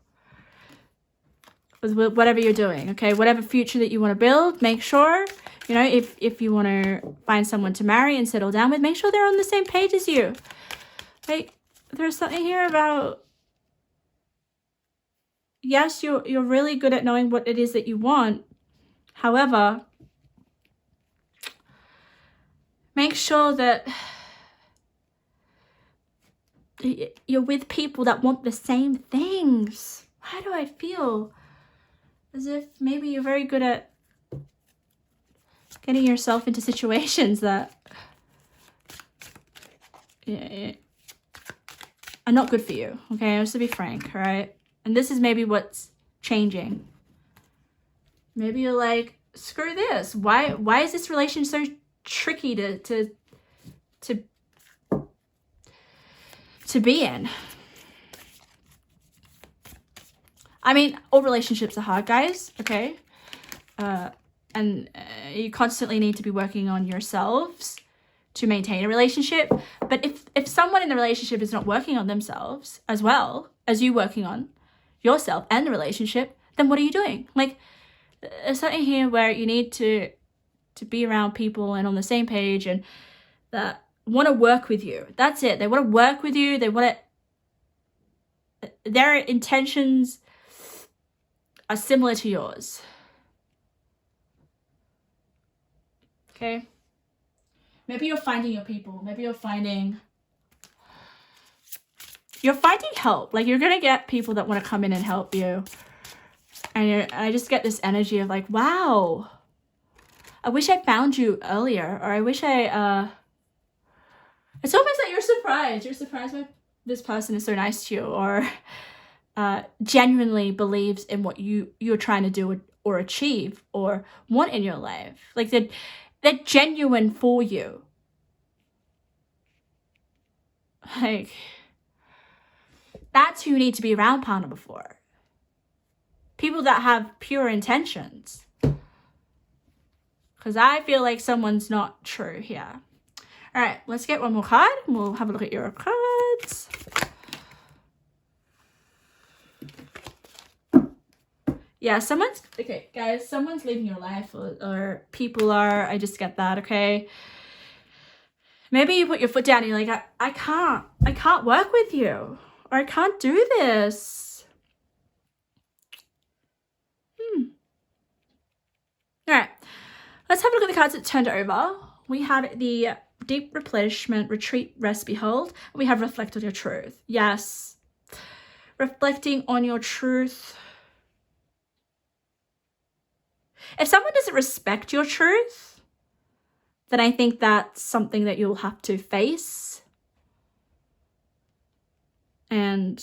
With whatever you're doing, okay? Whatever future that you want to build, make sure, if you want to find someone to marry and settle down with, make sure they're on the same page as you. Like, there's something here about, yes, you're really good at knowing what it is that you want. However, make sure that you're with people that want the same things. Why do I feel as if maybe you're very good at getting yourself into situations that are not good for you, okay? Just to be frank, all right? And this is maybe what's changing. Maybe you're like, screw this. Why is this relation so tricky to be in? I mean, all relationships are hard, guys, okay? And you constantly need to be working on yourselves to maintain a relationship. But if someone in the relationship is not working on themselves as well as you working on yourself and the relationship, then what are you doing? Like, there's something here where you need to be around people and on the same page and that want to work with you. That's it. They want to work with you. They want to, their intentions are similar to yours. Okay? Maybe you're finding your people. Maybe you're finding help. Like, you're going to get people that want to come in and help you. And I just get this energy of like, wow, I wish I found you earlier, or I wish I, it's almost like you're surprised. You're surprised by this person is so nice to you, or genuinely believes in what you're trying to do or achieve or want in your life. Like they're genuine for you. Like, that's who you need to be around partner before. People that have pure intentions. Because I feel like someone's not true here. All right, let's get one more card. We'll have a look at your cards. Yeah, okay, guys, someone's leaving your life, or people are. I just get that, okay? Maybe you put your foot down and you're like, I can't work with you, or I can't do this. All right, let's have a look at the cards that turned over. We have the deep replenishment, retreat, rest, behold. We have reflect on your truth. Yes, reflecting on your truth. If someone doesn't respect your truth, then I think that's something that you'll have to face. And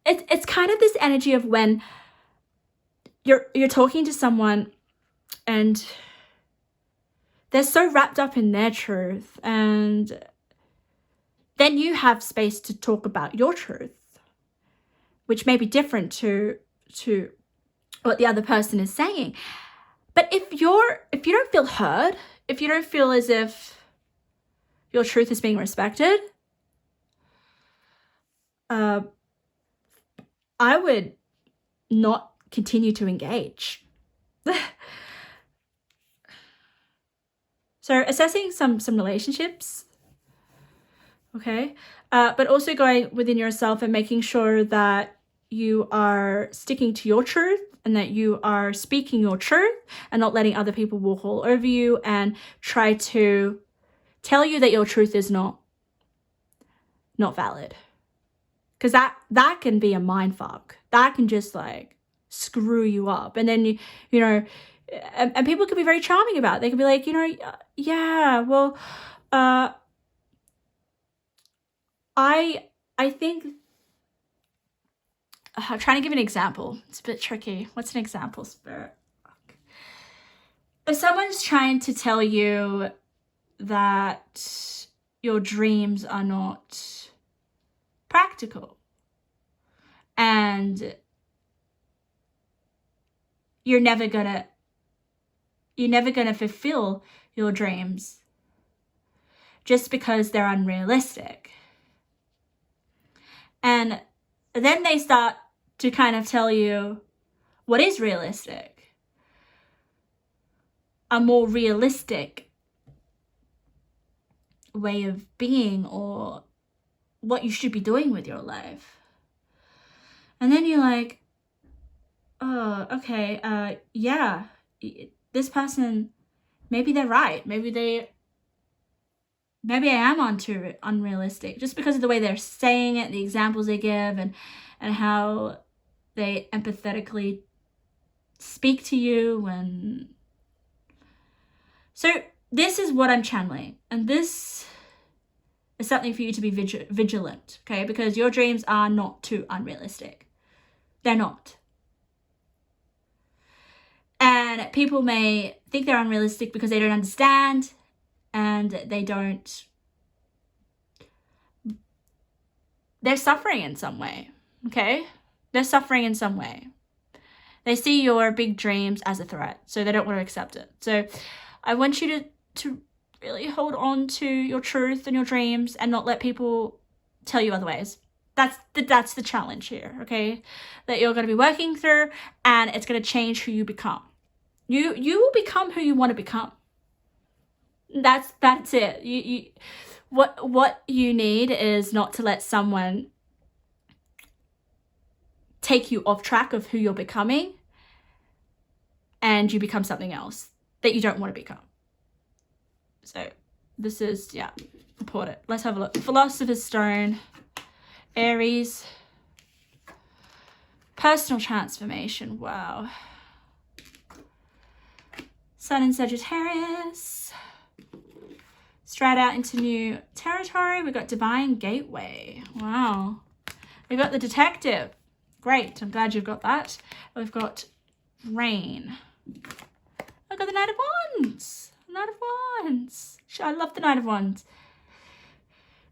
it's kind of this energy of when you're talking to someone and they're so wrapped up in their truth, and then you have space to talk about your truth, which may be different to what the other person is saying. But if you don't feel heard, if you don't feel as if your truth is being respected, I would not continue to engage. So assessing some relationships, okay? But also going within yourself and making sure that you are sticking to your truth, and that you are speaking your truth and not letting other people walk all over you and try to tell you that your truth is not valid. Because that can be a mind fuck. That can just like screw you up. And then, you know, and people can be very charming about it. They can be like, you know, yeah, well, I think, I'm trying to give an example. It's a bit tricky. What's an example, Spirit? If someone's trying to tell you that your dreams are not practical and you're never gonna fulfill your dreams just because they're unrealistic, and then they start to kind of tell you what is realistic, a more realistic way of being, or what you should be doing with your life. And then you're like, oh, okay, yeah, this person, maybe they're right. Maybe I am onto unrealistic, just because of the way they're saying it, the examples they give, and how they empathetically speak to you. And so this is what I'm channeling, and this is something for you to be vigilant, okay? Because your dreams are not too unrealistic. They're not. And people may think they're unrealistic because they don't understand, and they're suffering in some way, okay? They're suffering in some way. They see your big dreams as a threat, so they don't want to accept it. So I want you to really hold on to your truth and your dreams and not let people tell you otherwise. That's the challenge here, okay? That you're going to be working through, and it's going to change who you become. You will become who you want to become. That's it. What you need is not to let someone take you off track of who you're becoming, and you become something else that you don't want to become. So this is, yeah, important. Let's have a look. Philosopher's Stone, Aries, Personal transformation. Wow. Sun in Sagittarius. Straight out into new territory. We've got Divine Gateway. Wow. We've got the Detective. Great. I'm glad you've got that. We've got Rain. I've got the Knight of Wands. Knight of Wands. I love the Knight of Wands.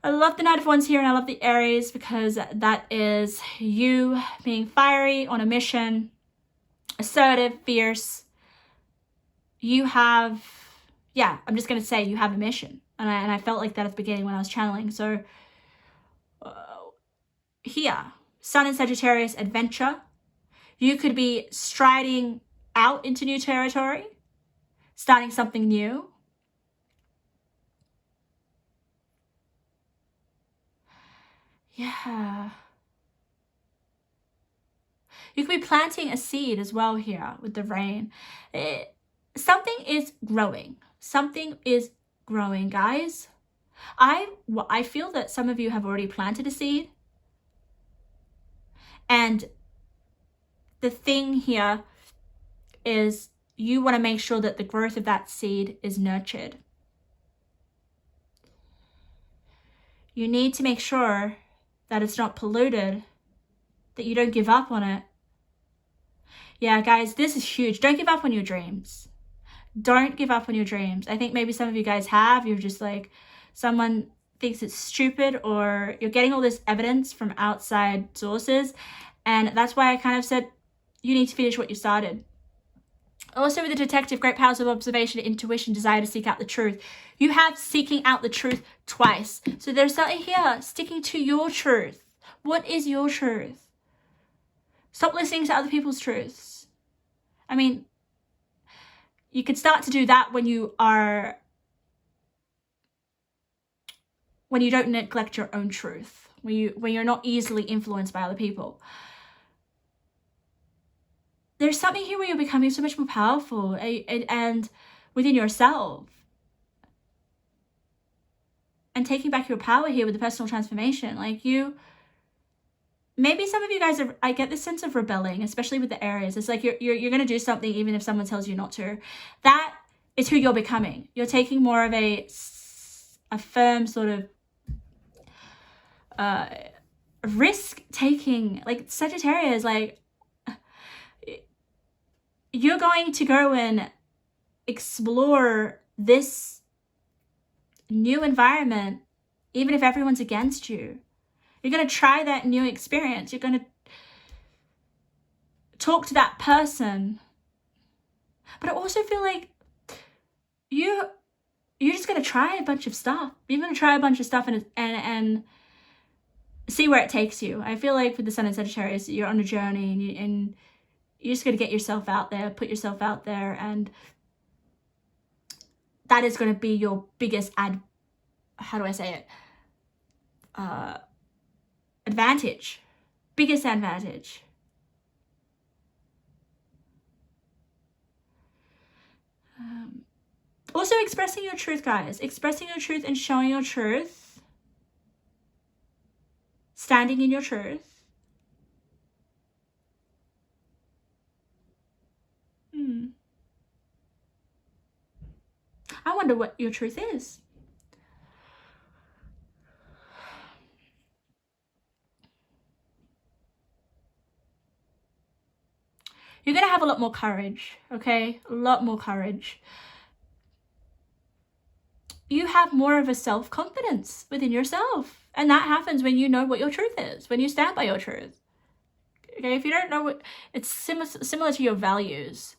I love the Knight of Wands here, and I love the Aries because that is you being fiery, on a mission, assertive, fierce. You have, yeah, I'm just going to say you have a mission. And I felt like that at the beginning when I was channeling. So here, Sun in Sagittarius, adventure. You could be striding out into new territory, starting something new. Yeah. You could be planting a seed as well here with the rain. Something is growing. Something is growing, guys. I feel that some of you have already planted a seed. And the thing here is you want to make sure that the growth of that seed is nurtured. You need to make sure that it's not polluted, that you don't give up on it. Yeah, guys, this is huge. Don't give up on your dreams. Don't give up on your dreams. I think maybe some of you guys have. You're just like, someone thinks it's stupid, or you're getting all this evidence from outside sources. And that's why I kind of said, you need to finish what you started. Also with the Detective, great powers of observation, intuition, desire to seek out the truth. You have seeking out the truth twice. So there's something here, sticking to your truth. What is your truth? Stop listening to other people's truths. I mean, you could start to do that when you don't neglect your own truth, when you're not easily influenced by other people. There's something here where you're becoming so much more powerful and within yourself. And taking back your power here with the personal transformation. Like maybe some of you guys I get this sense of rebelling, especially with the Aries. It's like you're going to do something even if someone tells you not to. That is who you're becoming. You're taking more of a firm sort of risk taking. Like Sagittarius, like you're going to go and explore this new environment, even if everyone's against you. You're going to try that new experience. You're going to talk to that person. But I also feel like you're just going to try a bunch of stuff. You're going to try a bunch of stuff and see where it takes you. I feel like with the Sun in Sagittarius, you're on a journey and you just got to get yourself out there, put yourself out there, and that is going to be your biggest advantage. Biggest advantage. Also expressing your truth, guys. Expressing your truth and showing your truth. Standing in your truth. I wonder what your truth is. You're going to have a lot more courage, okay? A lot more courage. You have more of a self-confidence within yourself. And that happens when you know what your truth is, when you stand by your truth. Okay, if you don't know what, it's similar to your values.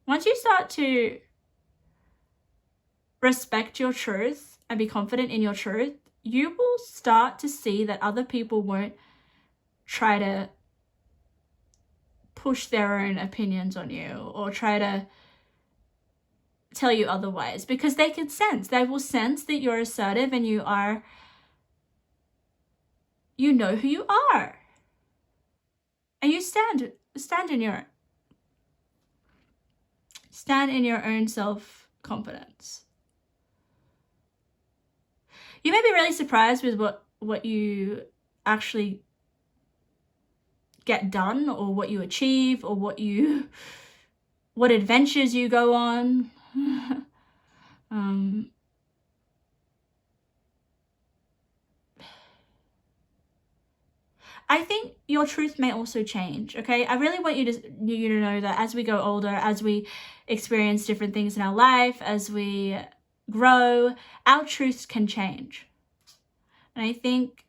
Once you start to respect your truth and be confident in your truth, you will start to see that other people won't try to push their own opinions on you or try to tell you otherwise, because they will sense that you're assertive and you know who you are, and you stand in your own self-confidence. You may be really surprised with what you actually get done, or what you achieve, or what adventures you go on. I think your truth may also change, okay? I really want you to know that as we go older, as we experience different things in our life, as we grow, our truths can change. And I think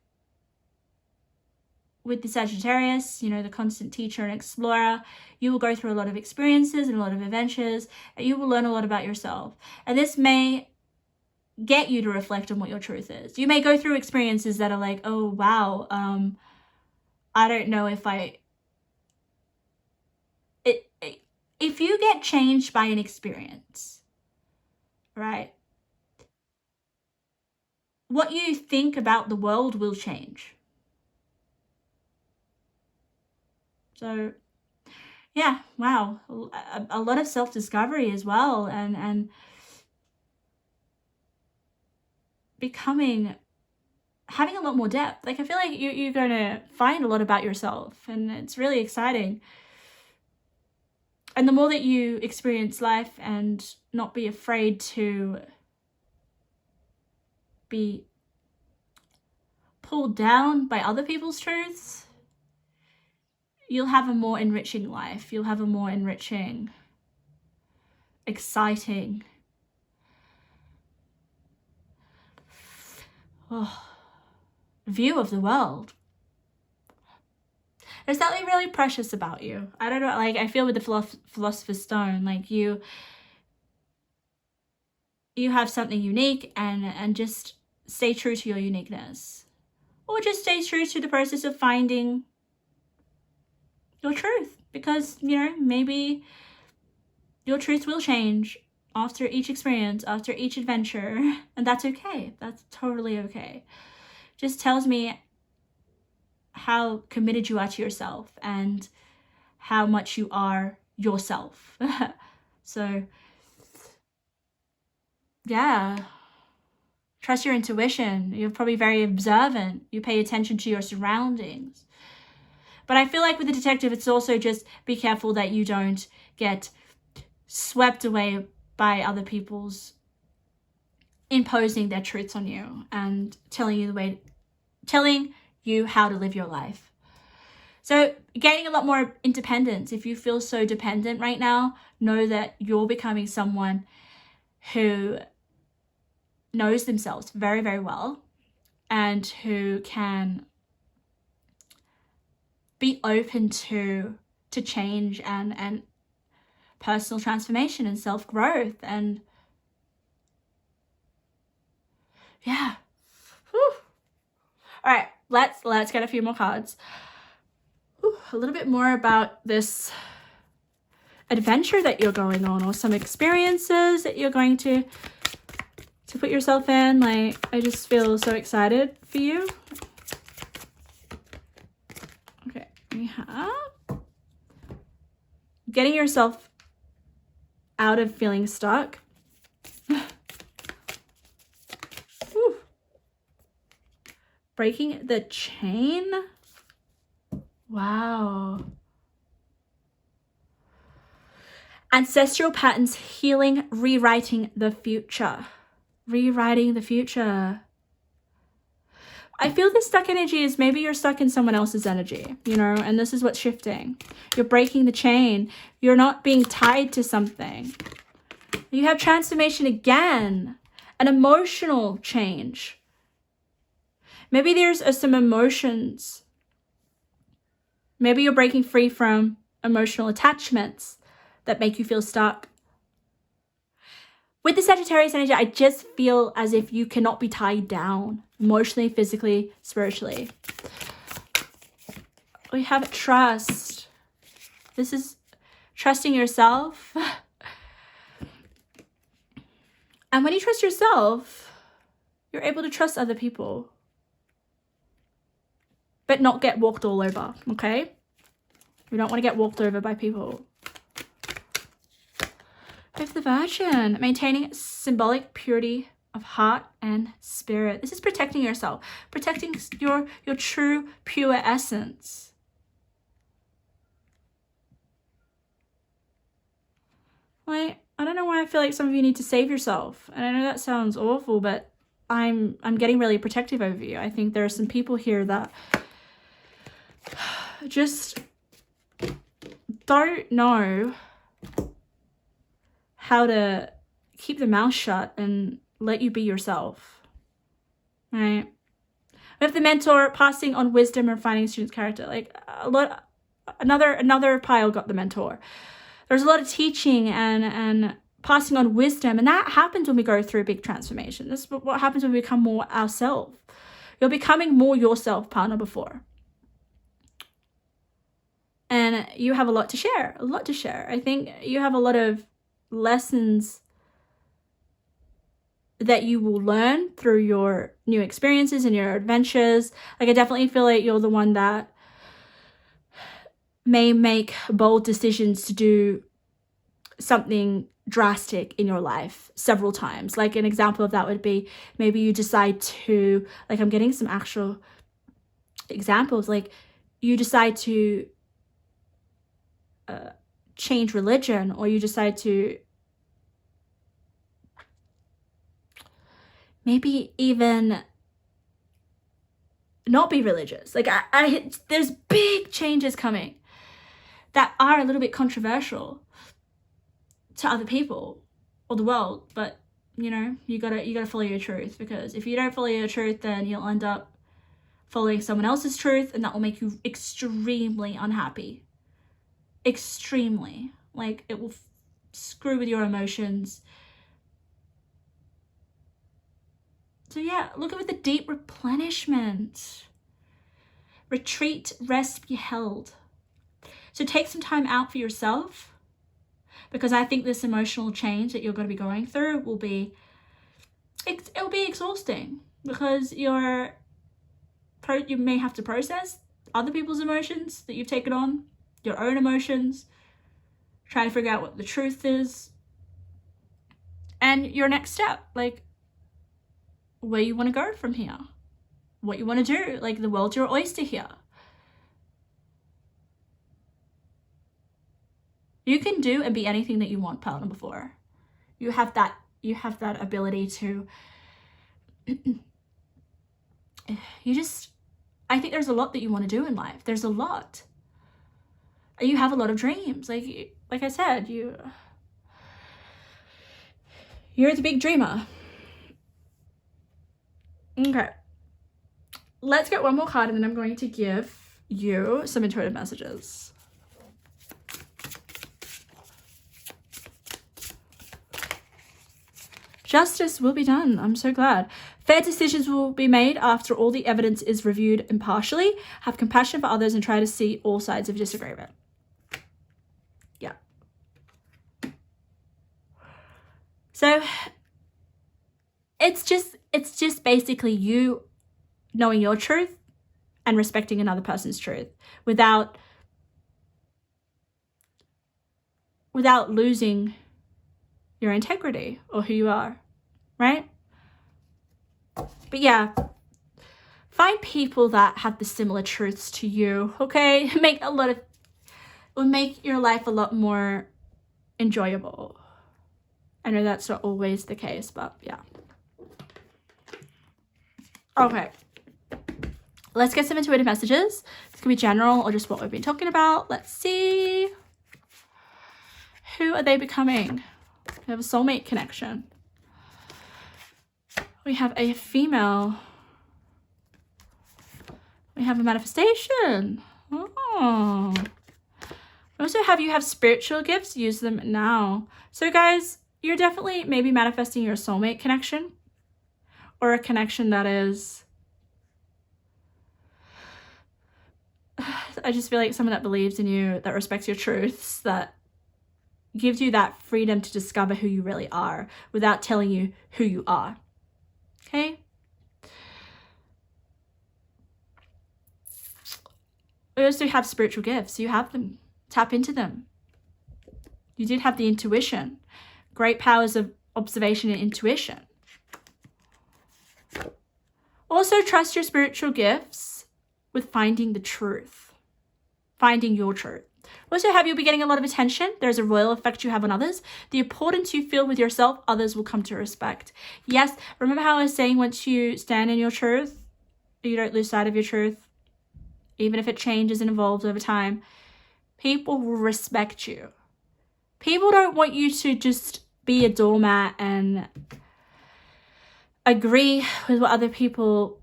with the Sagittarius, you know, the constant teacher and explorer, you will go through a lot of experiences and a lot of adventures, and you will learn a lot about yourself. And this may get you to reflect on what your truth is. You may go through experiences that are like, oh, wow, I don't know if if you get changed by an experience, right? What you think about the world will change. So yeah, wow, a lot of self-discovery as well, and having a lot more depth. Like, I feel like you're going to find a lot about yourself, and it's really exciting. And the more that you experience life and not be afraid to be pulled down by other people's truths, you'll have a more enriching life. You'll have a more enriching, exciting, view of the world. There's something really precious about you. I don't know, like, I feel with the Philosopher's Stone, like you have something unique, and just stay true to your uniqueness. Or just stay true to the process of finding your truth, because, you know, maybe your truth will change after each experience, after each adventure, and that's okay. That's totally okay. Just tells me how committed you are to yourself and how much you are yourself. So yeah, trust your intuition. You're probably very observant. You pay attention to your surroundings. But I feel like with the detective, it's also just be careful that you don't get swept away by other people's imposing their truths on you and telling you how to live your life. So gaining a lot more independence. If you feel so dependent right now, know that you're becoming someone who knows themselves very, very well, and who can be open to change and personal transformation and self-growth. And yeah. Whew. All right, let's get a few more cards. A little bit more about this adventure that you're going on, or some experiences that you're going to put yourself in. Like, I just feel so excited for you. Okay, we have getting yourself out of feeling stuck. Breaking the chain. Wow. Ancestral patterns healing, rewriting the future. Rewriting the future. I feel this stuck energy is maybe you're stuck in someone else's energy, you know, and this is what's shifting. You're breaking the chain. You're not being tied to something. You have transformation again, an emotional change. Maybe there's some emotions. Maybe you're breaking free from emotional attachments that make you feel stuck. With the Sagittarius energy, I just feel as if you cannot be tied down emotionally, physically, spiritually. We have trust. This is trusting yourself. And when you trust yourself, you're able to trust other people, but not get walked all over, okay? You don't want to get walked over by people. Of the Virgin, maintaining symbolic purity of heart and spirit. This is protecting yourself, protecting your true, pure essence. Like, I don't know why I feel like some of you need to save yourself. And I know that sounds awful, but I'm getting really protective over you. I think there are some people here that just don't know how to keep their mouth shut and let you be yourself. Right? We have the mentor passing on wisdom and refining student's character. Like another pile got the mentor. There's a lot of teaching and passing on wisdom, and that happens when we go through a big transformation. This is what happens when we become more ourselves. You're becoming more yourself, part number 4. And you have a lot to share, I think you have a lot of lessons that you will learn through your new experiences and your adventures. Like, I definitely feel like you're the one that may make bold decisions to do something drastic in your life several times. Like, an example of that would be maybe you decide to, like, I'm getting some actual examples, like you decide to change religion, or you decide to maybe even not be religious. Like, there's big changes coming that are a little bit controversial to other people or the world, but you know, you gotta follow your truth, because if you don't follow your truth, then you'll end up following someone else's truth, and that will make you extremely unhappy. Extremely. Like, it will screw with your emotions. So yeah, look at the deep replenishment. Retreat, rest, be held. So take some time out for yourself, because I think this emotional change that you're going to be going through will be, it'll be exhausting, because you may have to process other people's emotions that you've taken on, your own emotions, trying to figure out what the truth is, and your next step, like where you want to go from here, what you want to do. Like, the world's your oyster here. You can do and be anything that you want, pile number 4. You have that ability to I think there's a lot that you want to do in life. There's a lot. You have a lot of dreams. Like I said, you're the big dreamer. Okay. Let's get one more card, and then I'm going to give you some intuitive messages. Justice will be done. I'm so glad. Fair decisions will be made after all the evidence is reviewed impartially. Have compassion for others and try to see all sides of disagreement. Yeah. So it's just basically you knowing your truth and respecting another person's truth without losing your integrity or who you are, right? But yeah, find people that have the similar truths to you, okay? It will make your life a lot more enjoyable. I know that's not always the case, but yeah. Okay. Let's get some intuitive messages. This could be general or just what we've been talking about. Let's see. Who are they becoming? We have a soulmate connection. We have a female. We have a manifestation. Oh. We also have you have spiritual gifts. Use them now. So guys, you're definitely maybe manifesting your soulmate connection, or a connection that is, I just feel like someone that believes in you, that respects your truths, that gives you that freedom to discover who you really are without telling you who you are. Okay? We also have spiritual gifts. You have them. Tap into them. You did have the intuition. Great powers of observation and intuition. Also, trust your spiritual gifts with finding the truth. Finding your truth. Also, have you be getting a lot of attention? There's a royal effect you have on others. The importance you feel with yourself, others will come to respect. Yes, remember how I was saying once you stand in your truth, you don't lose sight of your truth, even if it changes and evolves over time, people will respect you. People don't want you to just be a doormat and agree with what other people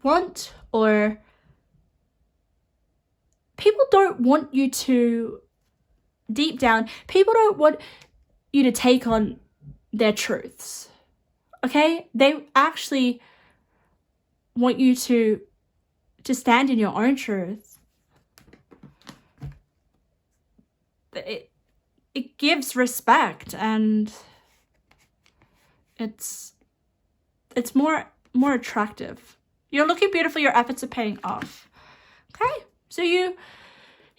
want, or people don't want you to, deep down, people don't want you to take on their truths, okay? They actually want you to stand in your own truth. It gives respect, and it's more attractive. You're looking beautiful, your efforts are paying off. Okay, so you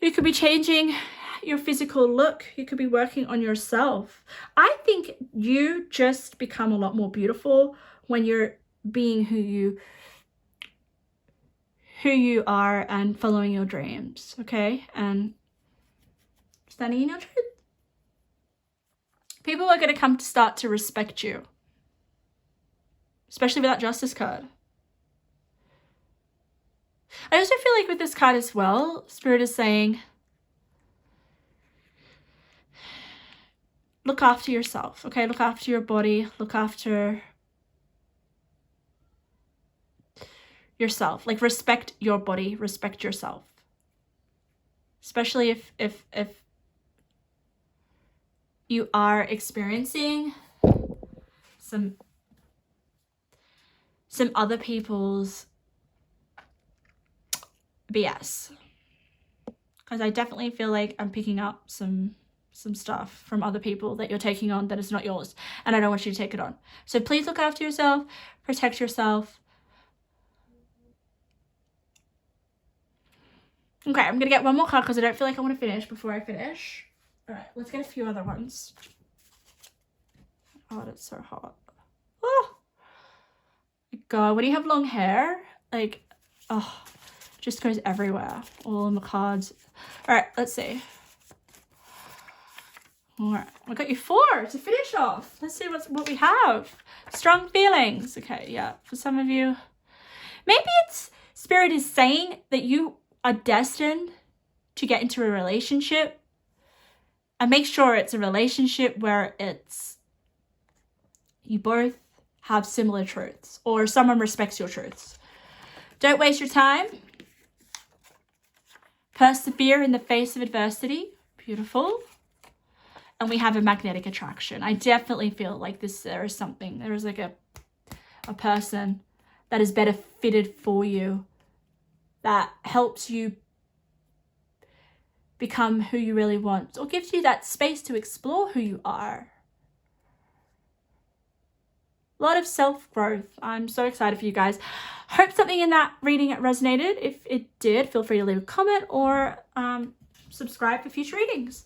could be changing your physical look. You could be working on yourself. I think you just become a lot more beautiful when you're being who you are and following your dreams, okay? And standing in your truth. People are going to come to start to respect you, especially with that Justice card. I also feel like with this card as well, Spirit is saying, look after yourself, okay? Look after your body, look after yourself. Like, respect your body, respect yourself. Especially if you are experiencing some other people's BS. Because I definitely feel like I'm picking up some stuff from other people that you're taking on that is not yours, and I don't want you to take it on. So please look after yourself, protect yourself. Okay, I'm gonna get one more card because I don't feel like I want to finish before I finish. All right, let's get a few other ones. Oh, that's so hot. Oh God, when you have long hair, like, oh, just goes everywhere. All in the cards. All right, let's see. All right, I got you 4 to finish off. Let's see what we have. Strong feelings. Okay, yeah, for some of you, maybe it's Spirit is saying that you are destined to get into a relationship, and make sure it's a relationship where you both have similar truths, or someone respects your truths. Don't waste your time. Persevere in the face of adversity. Beautiful. And we have a magnetic attraction. I definitely feel like there is like a person that is better fitted for you, that helps you become who you really want, or gives you that space to explore who you are. A lot of self-growth. I'm so excited for you guys. Hope something in that reading resonated. If it did, feel free to leave a comment or subscribe for future readings.